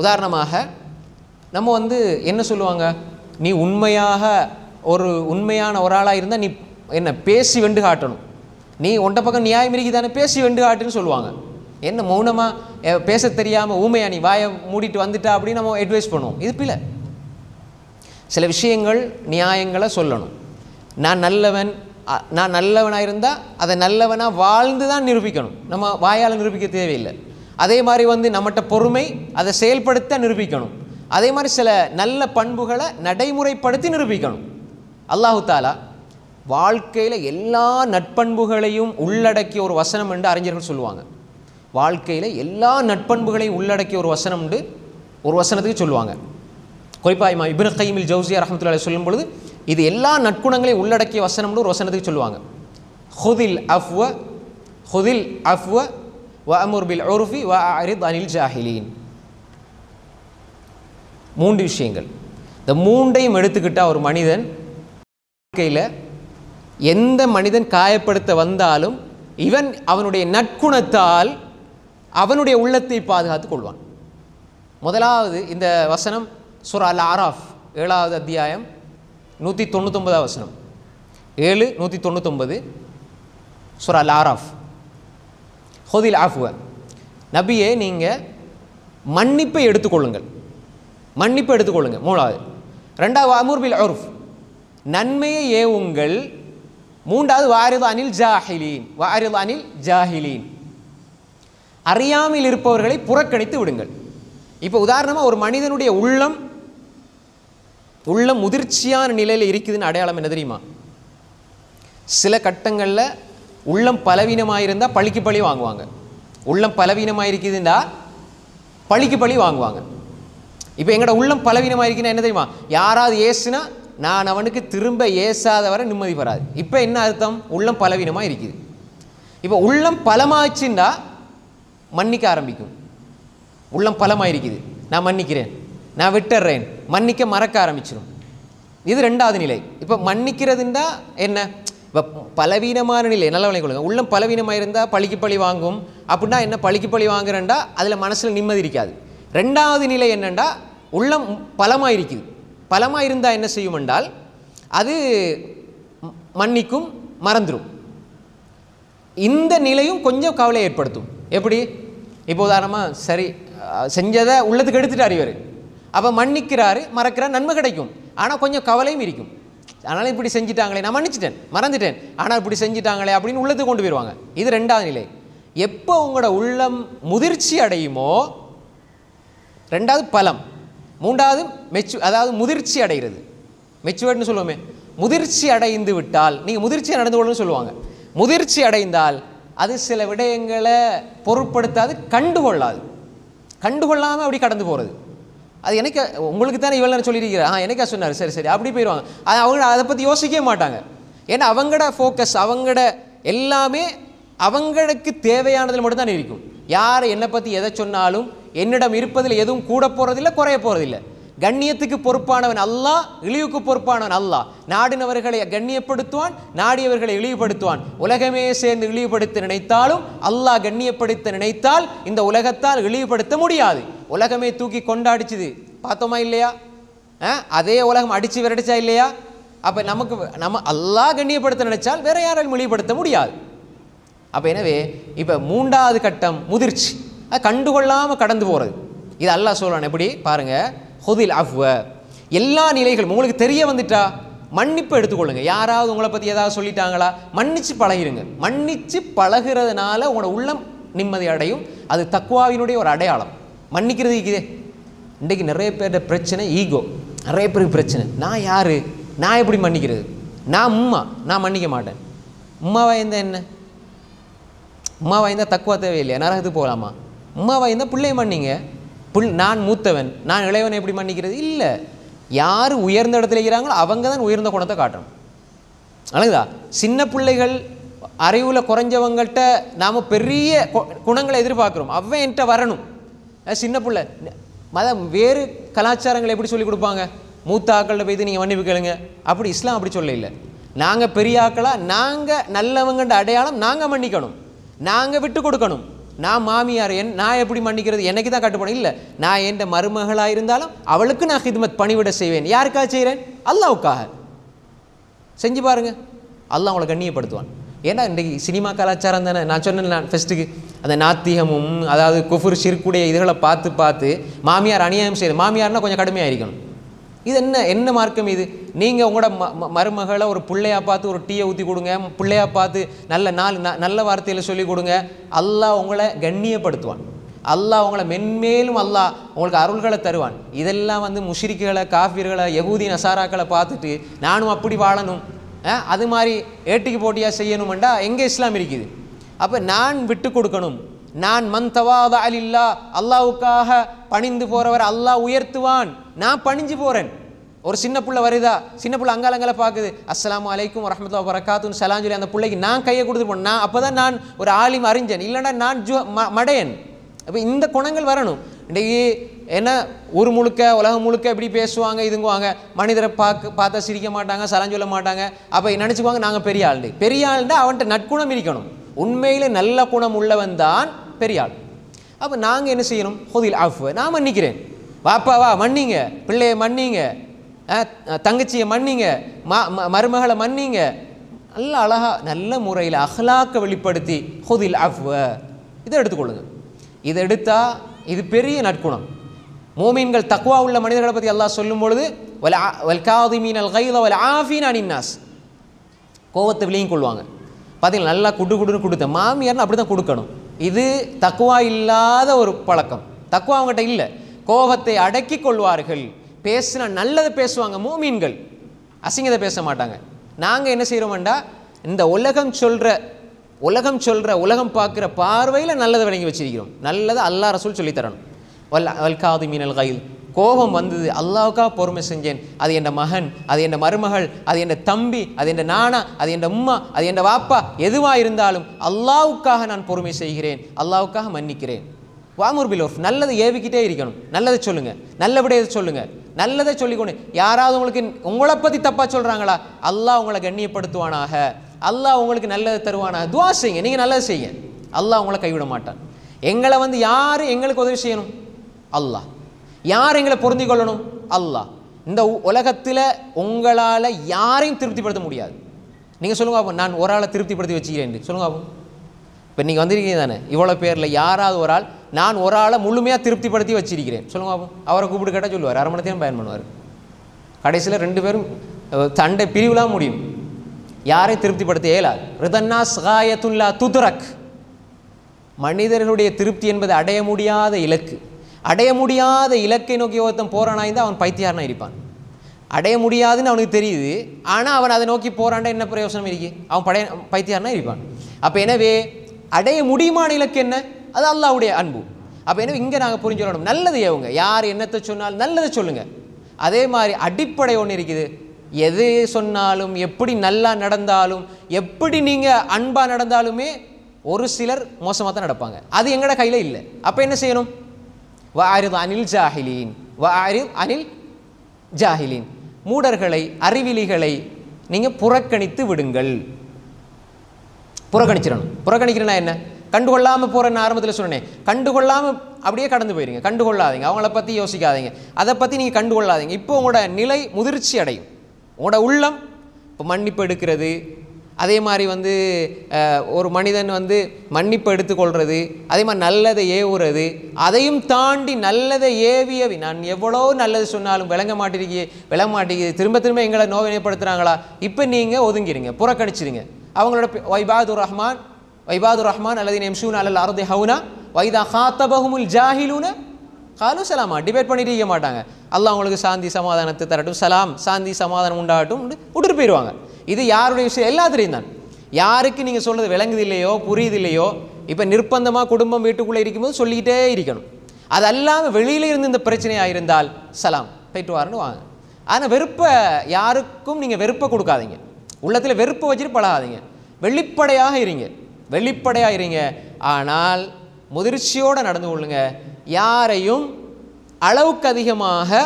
உதாரணமாக நம்ம என்ன சொல்லுவாங்க, நீ உண்மையான ஒரு ஆளாக இருந்தால் நீ என்ன பேசி வெண்டு காட்டணும், நீ ஒன்றை பக்கம் நியாயம் இருக்குதானே, பேசி வெண்டு காட்டுன்னு சொல்லுவாங்க. என்ன மௌனமாக பேச தெரியாமல் ஊமையா நீ வாயை மூடிட்டு வந்துட்டா அப்படின்னு நம்ம அட்வைஸ் பண்ணுவோம். இது பிள்ளை. சில விஷயங்கள் நியாயங்களை சொல்லணும். நான் நல்லவனாக இருந்தால் அதை நல்லவனாக வாழ்ந்து தான் நிரூபிக்கணும், நம்ம வாயால் நிரூபிக்க தேவையில்லை. அதே மாதிரி நம்மகிட்ட பொறுமை, அதை செயல்படுத்த நிரூபிக்கணும். அதே மாதிரி சில நல்ல பண்புகளை நடைமுறைப்படுத்தி நிரூபிக்கணும். அல்லாஹு தஆலா வாழ்க்கையில் எல்லா நட்பண்புகளையும் உள்ளடக்கிய ஒரு வசனம் என்று அறிஞர்கள் சொல்லுவாங்க. வாழ்க்கையில் எல்லா நட்பண்புகளையும் உள்ளடக்கிய ஒரு வசனம் உண்டு, ஒரு வசனத்துக்கு சொல்லுவாங்க. குறிப்பாக இமாம் இப்னு கையிம் அல் ஜௌஸிய்யா ரஹ்மத்துல்லாஹி அலைஹி சொல்லும் பொழுது இது எல்லா நட்புணங்களையும் உள்ளடக்கிய வசனம்னு ஒரு வசனத்துக்கு சொல்லுவாங்க. ஹுதில் அஃப்வ வ அமுர் பில் உர்ஃபி வ அரித் அனில் ஜாஹிலீன். 3 விஷயங்கள். இந்த 3ஐயும் எடுத்துக்கிட்டால் ஒரு மனிதன் வாழ்க்கையில் எந்த மனிதன் காயப்படுத்த வந்தாலும் அவனுடைய நற்குணத்தால் அவனுடைய உள்ளத்தை பாதுகாத்து கொள்வான். முதலாவது இந்த வசனம் சூரா அல் ஆராஃப் 7வது அத்தியாயம் 199வது வசனம். 7:199 சூரா அல் ஆராஃப். ஹுதில் அஃப்வ, நபியே நீங்கள் மன்னிப்பை எடுத்துக்கொள்ளுங்கள். மூணாவது. 2வது அமுர் பில் உர்ஃப், நன்மையை ஏவுங்கள். 3வது வாரிது அனில் ஜாஹிலீன், அறியாமல் இருப்பவர்களை புறக்கணித்து விடுங்கள். இப்போ உதாரணமாக ஒரு மனிதனுடைய உள்ளம் முதிர்ச்சியான நிலையில் இருக்குதுன்னு அடையாளம் என்ன தெரியுமா? சில கட்டங்களில் உள்ளம் பலவீனமாக இருந்தால் பழிக்கு பழி வாங்குவாங்க. உள்ளம் பலவீனமாக இருக்குதுன்னா பழிக்கு பழி வாங்குவாங்க. இப்போ எங்களோட உள்ளம் பலவீனமாக இருக்குன்னா என்ன தெரியுமா? யாராவது ஏசுனா நான் அவனுக்கு திரும்ப ஏசாத வரை நிம்மதி பெறாது. இப்போ என்ன அர்த்தம்? உள்ளம் பலவீனமாக இருக்குது. இப்போ உள்ளம் பலமாச்சுன்னா மன்னிக்க ஆரம்பிக்கும். உள்ளம் பலமாக இருக்குது, நான் மன்னிக்கிறேன், நான் விட்டுறேன், மன்னிக்க மறக்க ஆரம்பிச்சிடும். இது 2வது நிலை. இப்போ மன்னிக்கிறதுண்டா என்ன? இப்போ பலவீனமான நிலை நல்லா விளங்கிக்கொள்ளுங்க. உள்ளம் பலவீனமாக இருந்தால் பழிக்கு பழி வாங்கும். அப்படின்னா என்ன? பழிக்கு பழி வாங்குறேன்டா அதில் மனசில் நிம்மதி இருக்காது. 2வது நிலை என்னென்னா உள்ளம் பலமாக இருக்குது. பலமாக இருந்தால் என்ன செய்யும் என்றால் அது மன்னிக்கும், மறந்துடும். இந்த நிலையும் கொஞ்சம் கவலை ஏற்படுத்தும். எப்படி? இப்போ உதாரணமாக சரி செஞ்சதை உள்ளத்துக்கு எடுத்துட்டார் இவர், அப்போ மன்னிக்கிறாரு, மறக்கிறார், நன்மை கிடைக்கும். ஆனால் கொஞ்சம் கவலையும் இருக்கும். அதனால் இப்படி செஞ்சிட்டாங்களே, நான் மன்னிச்சிட்டேன், மறந்துட்டேன், ஆனால் இப்படி செஞ்சிட்டாங்களே அப்படின்னு உள்ளத்துக்கு கொண்டு போயிடுவாங்க. இது 2வது நிலை. எப்போ உங்களோட உள்ளம் முதிர்ச்சி அடையுமோ, 2வது பலம், 3வது அதாவது முதிர்ச்சி அடைகிறது. மெச்சுவேர்ட்னு சொல்லுவோமே, முதிர்ச்சி அடைந்து விட்டால் நீங்கள் முதிர்ச்சியாக நடந்து கொள்ளணும்னு சொல்லுவாங்க. முதிர்ச்சி அடைந்தால் அது சில விடயங்களை பொருட்படுத்தாது, கண்டுகொள்ளாமல் அப்படி கடந்து போகிறது. அது எனக்கு உங்களுக்கு தானே இவ்வளோ சொல்லியிருக்கிறேன், எனக்கா சொன்னார், சரி அப்படி போயிடுவாங்க. அவங்க அதை பற்றி யோசிக்கவே மாட்டாங்க. ஏன்னா அவங்களோட ஃபோக்கஸ், அவங்களோட எல்லாமே அவங்களுக்கு தேவையானதில் மட்டும்தான் இருக்கும். யார் என்னை பற்றி எதை சொன்னாலும் என்னிடம் இருப்பதில் எதுவும் கூட போகிறதில்லை, குறைய போகிறதில்லை. கண்ணியத்துக்கு பொறுப்பானவன் அல்லாஹ், இழிவுக்கு பொறுப்பானவன் அல்லாஹ். நாடினவர்களை கண்ணியப்படுத்துவான், நாடியவர்களை இழிவுபடுத்துவான். உலகமே சேர்ந்து இழிவுபடுத்த நினைத்தாலும் அல்லாஹ் கண்ணியப்படுத்த நினைத்தால் இந்த உலகத்தால் இழிவுபடுத்த முடியாது. உலகமே தூக்கி கொண்டாடிச்சுது, பார்த்தோமா இல்லையா? அதே உலகம் அடித்து விரடிச்சா இல்லையா? அப்போ நம்ம அல்லாஹ் கண்ணியப்படுத்த நினைச்சால் வேற யாராலும் இழிவுபடுத்த முடியாது. அப்போ எனவே இப்போ 3வது கட்டம் முதிர்ச்சி, அது கண்டுகொள்ளாமல் கடந்து போகிறது. இது அல்லாஹ் சொல்கிறான். எப்படி பாருங்கள், ஹுதில் அஃப்வ, எல்லா நிலைகளும் உங்களுக்கு தெரிய வந்துட்டா மன்னிப்பு எடுத்துக்கொள்ளுங்க. யாராவது உங்களை பற்றி ஏதாவது சொல்லிட்டாங்களா, மன்னிச்சு பழகிருங்க. மன்னிச்சு பழகிறதுனால உங்களோட உள்ளம் நிம்மதி அடையும். அது தக்வாவினுடைய ஒரு அடையாளம். மன்னிக்கிறது இருக்குதே. இன்றைக்கு நிறைய பேருடைய பிரச்சனை ஈகோ. நிறைய பேருக்கு பிரச்சனை. நான் யார், நான் எப்படி மன்னிக்கிறது, நான் உம்மா, நான் மன்னிக்க மாட்டேன். உம்மாவா இருந்தால் என்ன, உம்மாவா இருந்தால் தக்குவா தேவையில்லையா, நரகத்துக்கு போகலாமா? உம்மாவா இருந்தால் பிள்ளைய மன்னிங்க. நான் மூத்தவன், நான் இளையவனை எப்படி மன்னிக்கிறது? இல்லை, யார் உயர்ந்த இடத்துல இருக்கிறாங்களோ அவங்க தான் உயர்ந்த குணத்தை காட்டணும். அழகுதா? சின்ன பிள்ளைகள் அறிவில் குறைஞ்சவங்கள்ட்ட நாம் பெரிய குணங்களை எதிர்பார்க்குறோம். அவன் என்கிட்ட வரணும். சின்ன பிள்ளை மதம் வேறு கலாச்சாரங்களை எப்படி சொல்லி கொடுப்பாங்க? மூத்த ஆக்கள்கிட்ட போய்த்து நீங்கள் மன்னிப்பு கேளுங்க. அப்படி இஸ்லாம் அப்படி சொல்ல இல்லை. நாங்கள் பெரிய ஆக்களாக, நாங்கள் நல்லவங்கன்ற அடையாளம் நாங்கள் மன்னிக்கணும், நாங்கள் விட்டு கொடுக்கணும். நான் மாமியார், நான் எப்படி மன்னிக்கிறது, எனக்கு தான் கட்டுப்படும். இல்லை, நான் என் மருமகளாக இருந்தாலும் அவளுக்கு நான் ஹித்மத் பணிவிட செய்வேன். யாருக்காக செய்கிறேன்? அல்லாவுக்காக. செஞ்சு பாருங்க, அல்லாஹ் அவங்களை கண்ணியப்படுத்துவான். ஏன்னா இன்றைக்கு சினிமா கலாச்சாரம் தானே. நான் சொன்னேன், நான் ஃபஸ்ட்டுக்கு அந்த நாத்திகமும் அதாவது குஃபுர் ஷிர்க்குடைய இதுகளை பார்த்து பார்த்து மாமியார் அநியாயம் செய்யுது. மாமியார்னால் கொஞ்சம் கடுமையாக இருக்கணும். இது என்ன மார்க்கம் இது? நீங்கள் உங்களோட மருமகளை ஒரு பிள்ளையாக பார்த்து ஒரு டீயை ஊற்றி கொடுங்க, பிள்ளையாக பார்த்து நல்ல வார்த்தையில் சொல்லி கொடுங்க. அல்லாஹ் உங்களை கண்ணியப்படுத்துவான். அல்லாஹ் உங்களை மென்மேலும் அல்லாஹ் உங்களுக்கு அருள்களை தருவான். இதெல்லாம் முஷ்ரிக்குகளை, காஃபிர்களை, யகூதி நசாராக்களை பார்த்துட்டு நானும் அப்படி வாழணும், அது மாதிரி ஏட்டிக்கு போட்டியாக செய்யணுமெண்டா எங்கே இஸ்லாம் இருக்குது? அப்போ நான் விட்டு கொடுக்கணும். நான் மன் தவாதா லில்லா, அல்லாவுக்காக பணிந்து போகிறவர் அல்லாஹ் உயர்த்துவான். நான் பணிஞ்சு போகிறேன். ஒரு சின்ன பிள்ளை வருதா, சின்ன பிள்ளை அங்காலங்களை பார்க்குது, அஸ்ஸலாமு அலைக்கும் வரஹ்மத்துல்லாஹி வபரகாத்துஹு சலாம் சொல்லி அந்த பிள்ளைக்கு நான் கையை கொடுத்துட்டு போனேன். நான் அப்போ தான் நான் ஒரு ஆலிம் அறிஞ்சேன். இல்லைன்னா நான் மடையன். அப்போ இந்த குணங்கள் வரணும். இன்றைக்கி என்ன ஊர் முழுக்க உலகம் முழுக்க எப்படி பேசுவாங்க, இதுங்குவாங்க. மனிதரை பார்த்தா சிரிக்க மாட்டாங்க, சலம் சொல்ல மாட்டாங்க. அப்போ நினச்சிக்குவாங்க நாங்கள் பெரிய ஆள். பெரிய ஆள்னா அவன்கிட்ட நற்குணம் இருக்கணும். உண்மையில் நல்ல குணம் உள்ளவன் தான் பெரிய ஆள். அப்போ நாங்கள் என்ன செய்யணும்? ஹுதில் ஆஃபு, நான் மன்னிக்கிறேன். வாப்பாவா மன்னிங்க, பிள்ளையை மன்னிங்க, தங்கச்சியை மன்னிங்க, மருமகளை மன்னிங்க. நல்ல அழகா நல்ல முறையில் அஹ்லாக்க வெளிப்படுத்தி ஹுதில் ஆஃபு இதை எடுத்துக்கொள்ளுங்க. இதை எடுத்தால் இது பெரிய நற்குணம். மோமீன்கள் தக்வா உள்ள மனிதர்களை பற்றி அல்லாஹ் சொல்லும் பொழுது வல் காதிமீனல் கைத வல் ஆஃபீன அனின் நாஸ், கோவத்தை விளையும் கொள்வாங்க. பார்த்தீங்களா, நல்லா குடுன்னு கொடுத்த மாமியார்னு அப்படி தான் கொடுக்கணும். இது தக்வா இல்லாத ஒரு பழக்கம். தக்வா அவங்ககிட்ட இல்லை. கோபத்தை அடக்கி கொள்வார்கள். பேசுனா நல்லதை பேசுவாங்க மோமீன்கள், அசிங்கத்தை பேச மாட்டாங்க. நாங்கள் என்ன செய்கிறோம்டா, இந்த உலகம் சொல்கிற உலகம் பார்க்குற பார்வையில் நல்லதை விளங்கி வச்சிருக்கிறோம். நல்லதை அல்லாஹ் ரசூல் சொல்லித்தரணும். வல் காதிமீனல் கைல், கோபம் வந்தது, அல்லாவுக்காக பொறுமை செஞ்சேன். அது என் மகன், அது என் மருமகள், அது என் தம்பி, அது என் நானா, அது என் உம்மா, அது என் வாப்பா, எதுவாக இருந்தாலும் அல்லாவுக்காக நான் பொறுமை செய்கிறேன், அல்லாவுக்காக மன்னிக்கிறேன். வாமுர் பில் உர்ஃப், நல்லதை ஏவிக்கிட்டே இருக்கணும். நல்லதை சொல்லுங்கள், நல்லபடியாக சொல்லுங்கள், நல்லதை சொல்லிக்கொண்டு. யாராவது உங்களுக்கு உங்களை பற்றி தப்பாக சொல்கிறாங்களா, அல்லாஹ் உங்களை கண்ணியப்படுத்துவானாக, அல்லாஹ் உங்களுக்கு நல்லதை தருவானாக. துவா செய்யுங்க, நீங்கள் நல்லதை செய்யுங்க, அல்லாஹ் உங்களை கைவிட மாட்டான். எங்களை யார் எங்களுக்கு உதவி செய்யணும்? அல்லாஹ். யார் எங்களை பொருந்தி கொள்ளணும்? அல்லாஹ். இந்த உலகத்தில் உங்களால் யாரையும் திருப்திப்படுத்த முடியாது. நீங்கள் சொல்லுங்க அப்போ, நான் ஒரு ஆளை திருப்திப்படுத்தி வச்சுக்கிறேன் சொல்லுங்க அப்போ. இப்போ நீங்கள் வந்திருக்கீங்க தானே, இவ்வளோ பேரில் யாராவது ஒரு ஆள், நான் ஒரு ஆளை முழுமையாக திருப்திப்படுத்தி வச்சிருக்கிறேன் சொல்லுங்க அப்போ. அவரை கூப்பிட்டு கேட்டால் சொல்லுவார், அரை மணி நேரம் பயன் பண்ணுவார். கடைசியில் 2 பேரும் சண்டை பிரிவுலாம் முடியும். யாரையும் திருப்திப்படுத்த இயலாது. ரிதன்னாஸ் காயத்துல்லா துதுரக், மனிதர்களுடைய திருப்தி என்பது அடைய முடியாத இலக்கு. அடைய முடியாத இலக்கை நோக்கி ஒருத்தன் போறானாய்ந்தால் அவன் பைத்தியாரனா இருப்பான். அடைய முடியாதுன்னு அவனுக்கு தெரியுது, ஆனால் அவன் அதை நோக்கி போறான்டா என்ன பிரயோசனம் இருக்கு? அவன் பைத்தியாரனா இருப்பான். அப்போ எனவே அடைய முடியுமான இலக்கு என்ன? அது அல்லாஹ்வுடைய அன்பு. அப்போ எனவே இங்கே நாங்கள் புரிஞ்சுக்கணும், நல்லது ஏவுங்க. யார் என்னத்தை சொன்னாலும் நல்லதை சொல்லுங்கள். அதே மாதிரி அடிப்படை ஒன்று இருக்குது. எது சொன்னாலும், எப்படி நல்லா நடந்தாலும், எப்படி நீங்கள் அன்பாக நடந்தாலுமே ஒரு சிலர் மோசமாக தான் நடப்பாங்க. அது எங்களோட கையில் இல்லை. அப்போ என்ன செய்யணும்? வஅரித் அனில் ஜாஹிலீன், வஅரித் அனில் ஜாஹிலீன், மூடர்களை, அறிவிலிகளை நீங்கள் புறக்கணித்து விடுங்கள். புறக்கணிச்சிடணும். புறக்கணிக்கிறேன்னா என்ன? கண்டுகொள்ளாமல் போகிறேன்னு ஆரம்பத்தில் சொன்னேன். கண்டுகொள்ளாமல் அப்படியே கடந்து போயிருங்க. கண்டுகொள்ளாதீங்க, அவங்கள பற்றி யோசிக்காதீங்க, அதை பற்றி நீங்கள் கண்டுகொள்ளாதீங்க. இப்போ உங்களோட நிலை முதிர்ச்சி அடையும். உங்களோட உள்ளம் இப்போ மன்னிப்பு எடுக்கிறது, அதே மாதிரி ஒரு மனிதன் மன்னிப்பு எடுத்துக்கொள்வது, அதே மாதிரி நல்லதை ஏவுறது, அதையும் தாண்டி நல்லதை ஏவியவி. நான் எவ்வளோ நல்லது சொன்னாலும் விளங்க மாட்டேங்குது, திரும்ப திரும்ப எங்களை நோவினைப்படுத்துகிறாங்களா, இப்போ நீங்கள் ஒதுங்கிடுங்க, புறக்கணிச்சிடுங்க. அவங்களோட வைபாதுர் ரஹ்மான் அல்லது எம்ஷூன் அல்லல் அர்தி ஹவுனா வைதா ஹாத்தபஹுமுல் ஜாஹிலூன காலு சலாமா, டிபேட் பண்ணிட்டு இருக்க மாட்டாங்க. அல்லாஹ் உங்களுக்கு சாந்தி சமாதானத்தை தரட்டும், சலாம் சாந்தி சமாதானம் உண்டாகட்டும் விட்டுட்டு போயிடுவாங்க. இது யாருடைய விஷயம் எல்லாத்திலையும் தான். யாருக்கு நீங்கள் சொல்கிறது விளங்குது இல்லையோ புரியுது இல்லையோ, இப்போ நிர்பந்தமாக குடும்பம் வீட்டுக்குள்ளே இருக்கும்போது சொல்லிக்கிட்டே இருக்கணும். அது அல்லாமல் வெளியில இருந்து இந்த பிரச்சனையாக இருந்தால் சலாம் போயிட்டு வாருன்னு வாங்க. ஆனால் வெறுப்பை யாருக்கும் நீங்கள் வெறுப்பை கொடுக்காதீங்க, உள்ளத்தில் வெறுப்பை வச்சுட்டு பழகாதீங்க. வெளிப்படையாக இருங்க. ஆனால் முதிர்ச்சியோடு நடந்து கொள்ளுங்க. யாரையும் அளவுக்கு அதிகமாக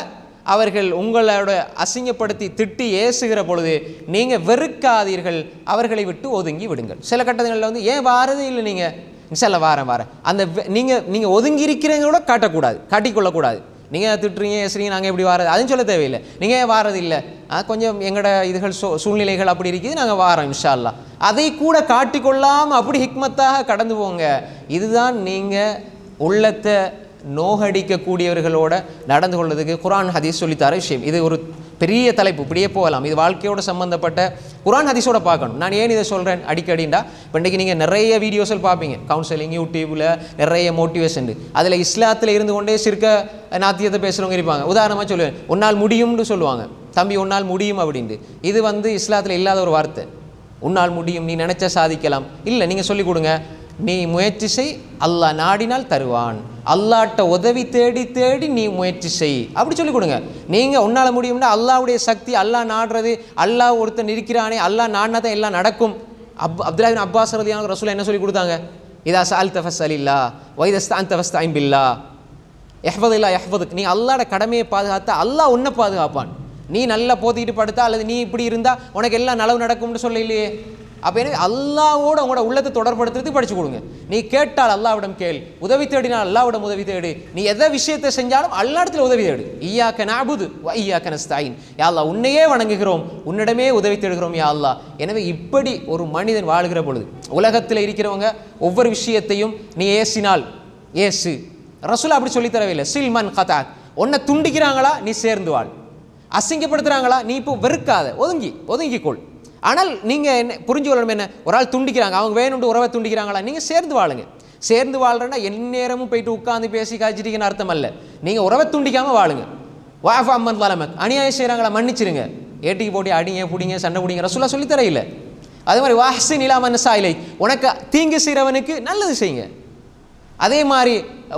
அவர்கள் உங்களோட அசிங்கப்படுத்தி திட்டி ஏசுகிற பொழுது நீங்கள் வெறுக்காதீர்கள், அவர்களை விட்டு ஒதுங்கி விடுங்கள். சில கட்டங்களில் வந்து ஏன் வாரதே இல்லை நீங்கள், இன்ஷால்லா வாரேன் அந்த நீங்கள் ஒதுங்கி இருக்கிறவங்களோட காட்டிக்கொள்ளக்கூடாது. நீங்கள் திட்டுறீங்க ஏசுறீங்க நாங்கள் எப்படி வாரது அதுன்னு சொல்ல தேவையில்லை. நீங்கள் ஏன் வாரது இல்லை, கொஞ்சம் எங்களோட இதுகள் சூழ்நிலைகள் அப்படி இருக்குது, நாங்கள் வாரோம் இன்ஷா அல்லாஹ், அதை கூட காட்டிக்கொள்ளாமல் அப்படி ஹிக்மத்தாக கடந்து போங்க. இதுதான் நீங்கள் உள்ளத்தை நோகடிக்கக்கூடியவர்களோட நடந்து கொள்வதுக்கு குர்ஆன் ஹதீஸ் சொல்லித்தர விஷயம். இது ஒரு பெரிய தலைப்பு, இப்படியே போகலாம். இது வாழ்க்கையோடு சம்மந்தப்பட்ட குர்ஆன் ஹதீஸோட பார்க்கணும். நான் ஏன் இதை சொல்கிறேன் அடிக்கடிண்டா, இப்போ இன்றைக்கி நீங்கள் நிறைய வீடியோஸில் பார்ப்பீங்க, கவுன்சிலிங் யூடியூப்பில் நிறைய மோட்டிவேஷன், அதில் இஸ்லாத்தில் இருந்து கொண்டே சிறுக்க நாத்தியத்தை பேசுகிறவங்க இருப்பாங்க. உதாரணமாக சொல்லுவேன், உன்னால் முடியும்னு சொல்லுவாங்க, தம்பி உன்னால் முடியும் அப்படின்ட்டு. இது வந்து இஸ்லாத்தில் இல்லாத ஒரு வார்த்தை. உன்னால் முடியும், நீ நினச்சா சாதிக்கலாம் இல்லை, நீங்கள் சொல்லிக் கொடுங்க, நீ முயற்சி செய், அல்லாஹ் நாடினால் தருவான், அல்லாட்ட உதவி தேடி தேடி நீ முயற்சி செய் அப்படி சொல்லிக் கொடுங்க. நீங்கள் உன்னால் முடியும்னா அல்லாஹ்வுடைய சக்தி, அல்லாஹ் நாடுறது, அல்லாஹ் ஒருத்தன் இருக்கிறானே, அல்லாஹ் நாடினா தான் எல்லாம் நடக்கும். அப்துல்லாஹ் இப்னு அப்பாஸ் ரலியல்லாஹு ரசூல் என்ன சொல்லி கொடுத்தாங்க, இதா சஅல்த ஃபஸ்அலில்லாஹ் வ இதா ஸ்தஅன்த ஃபஸ்தஇன் பில்லாஹ் யஹ்ஃபதுல்லாஹ் யஹ்ஃபதுக். நீ அல்லாஹ்வோட கடமையை பாதுகாத்தா அல்லாஹ் உன்னை பாதுகாப்பான். நீ நல்லா போத்திக்கிட்டு படுத்தா அல்லது நீ இப்படி இருந்தால் உனக்கு எல்லாம் நலவு நடக்கும்னு சொல்ல இல்லையே. அப்போ எனவே அல்லாஹ்வோட உங்களோட உள்ளத்தை தொடர்படுத்துறதுக்கு படிச்சு கொடுங்க. நீ கேட்டால் அல்லாஹ்விடம் கேள், உதவி தேடினால் அல்லாஹ்விடம் உதவி தேடு. நீ எதை விஷயத்தை செஞ்சாலும் அல்லாஹ்விடத்தில் உதவி தேடு. இய்யாக நஅபுது வ இய்யாக நஸ்தஈன். யா அல்லாஹ் உன்னையே வணங்குகிறோம், உன்னிடமே உதவி தேடுகிறோம் யா அல்லாஹ். எனவே இப்படி ஒரு மனிதன் வாழுகிற பொழுது உலகத்தில் இருக்கிறவங்க ஒவ்வொரு விஷயத்தையும் நீ ஏசினால் ஏசு, ரசூல் அப்படி சொல்லி தரவில்லை. சில்மன் கதாக், உன்னை துண்டிக்கிறாங்களா நீ சேர்ந்து வாழ், அசிங்கப்படுத்துகிறாங்களா நீ இப்போ வெறுக்காத, ஒதுங்கிக்கொள். ஆனால் நீங்கள் என்ன புரிஞ்சு கொள்ளணும், என்ன ஒரு ஆள் துண்டிக்கிறாங்க, அவங்க வேணும்னு உறவை துண்டிக்கிறாங்களா, நீங்கள் சேர்ந்து வாழுங்க. சேர்ந்து வாழ்றேன்னா எந்நேரமும் போயிட்டு உட்காந்து பேசி காய்ச்சிட்டிங்கன்னு அர்த்தம் அல்ல. நீங்கள் உறவை துண்டிக்காமல் வாழுங்க. வாஃப் அம்மன் வலமக், அநியாயம் செய்கிறாங்களா மன்னிச்சிருங்க, ஏட்டிக்கு போட்டி அடிங்க பிடிங்க சண்டை பிடிங்க ரசூலா சொல்லித்தர இல்லை. அதே மாதிரி வாஹ்சின் இலா மன் சாயிலை, உனக்கு தீங்கு செய்கிறவனுக்கு நல்லது செய்யுங்க. அதே மாதிரி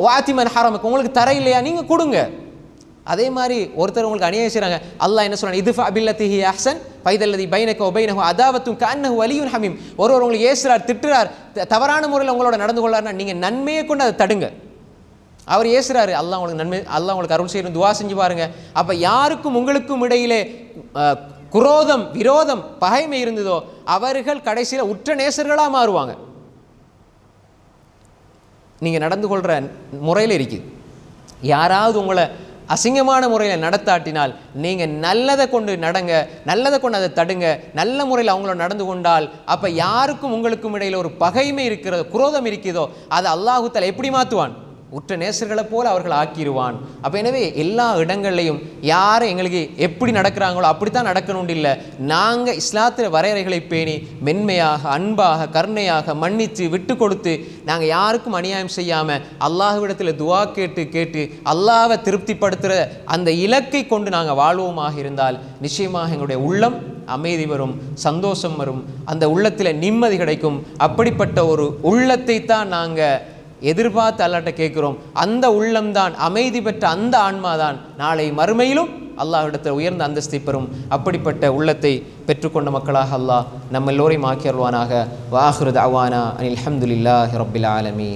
வாத்திமன் ஹரமக்கு, உங்களுக்கு தர இல்லையா நீங்கள் கொடுங்க. அதே மாதிரி ஒருத்தர் உங்களுக்கு அநியாயம் செய்கிறாங்க, அல்லாஹ் என்ன சொல்றான், இதுஃபா பில்லத்தி ஹிய அஹ்சன் ஃபைதல்லதி பைனக வ பைனஹு அதாவத்துன் கஅன்னஹு வலியுன் ஹமீம். ஒருவர் உங்களுக்கு ஏசுறார், திட்டுறார், தவறான முறையில் உங்களோட நடந்து கொள்ளாருன்னா நீங்கள் நன்மையை கொண்டு அதை தடுங்க. அவர் ஏசுறாரு, அல்லாஹ் உங்களுக்கு நன்மை, அல்லாஹ் உங்களுக்கு அருள் செய்யணும், துவா செஞ்சு பாருங்க. அப்போ யாருக்கும் உங்களுக்கும் இடையிலே குரோதம், விரோதம், பகைமை இருந்ததோ அவர்கள் கடைசியில் உற்ற நேசர்களாக மாறுவாங்க. நீங்கள் நடந்து கொள்கிற முறையில் இருக்குது. யாராவது உங்களை அசிங்கமான முறையில் நடத்தாட்டினால் நீங்கள் நல்லதை கொண்டு நடங்க, நல்லதை கொண்டு அதை தடுங்க, நல்ல முறையில் அவங்கள நடந்து கொண்டால் அப்போ யாருக்கும் உங்களுக்கும் இடையில் ஒரு பகைமை இருக்கிறதோ குரோதம் இருக்கிறதோ அதை அல்லாஹ் தஆலா எப்படி மாற்றுவான், உற்ற நேசர்களை போல அவர்கள் ஆக்கிடுவான். அப்போ எனவே எல்லா இடங்கள்லையும் யாரை எங்களுக்கு எப்படி நடக்கிறாங்களோ அப்படித்தான் நடக்கணும்னு இல்லை. நாங்கள் இஸ்லாத்தில் வரையறைகளை பேணி மென்மையாக, அன்பாக, கருணையாக, மன்னித்து, விட்டு கொடுத்து நாங்கள் யாருக்கும் அநியாயம் செய்யாமல் அல்லாஹ்விடத்தில் துவா கேட்டு அல்லாஹ்வை திருப்திப்படுத்துகிற அந்த இலக்கை கொண்டு நாங்கள் வாழ்வோமாக இருந்தால் நிச்சயமாக எங்களுடைய உள்ளம் அமைதி வரும், சந்தோஷம் வரும், அந்த உள்ளத்தில் நிம்மதி கிடைக்கும். அப்படிப்பட்ட ஒரு உள்ளத்தை தான் நாங்கள் எதிர்பார்த்து அல்லாஹ்ட்ட கேட்கிறோம். அந்த உள்ளம்தான், அமைதி பெற்ற அந்த ஆன்மாதான் நாளை மறுமையிலும் அல்லாஹ்விடத்தில் உயர்ந்த அந்தஸ்தை பெறும். அப்படிப்பட்ட உள்ளத்தை பெற்றுக்கொண்ட மக்களாக அல்லாஹ் நம்ம எல்லோரையும் ஆக்கி அருள்வானாக. வ ஆகிரு தஅவானா அனில் ஹம்துலில்லாஹி ரப்பில் ஆலமீன்.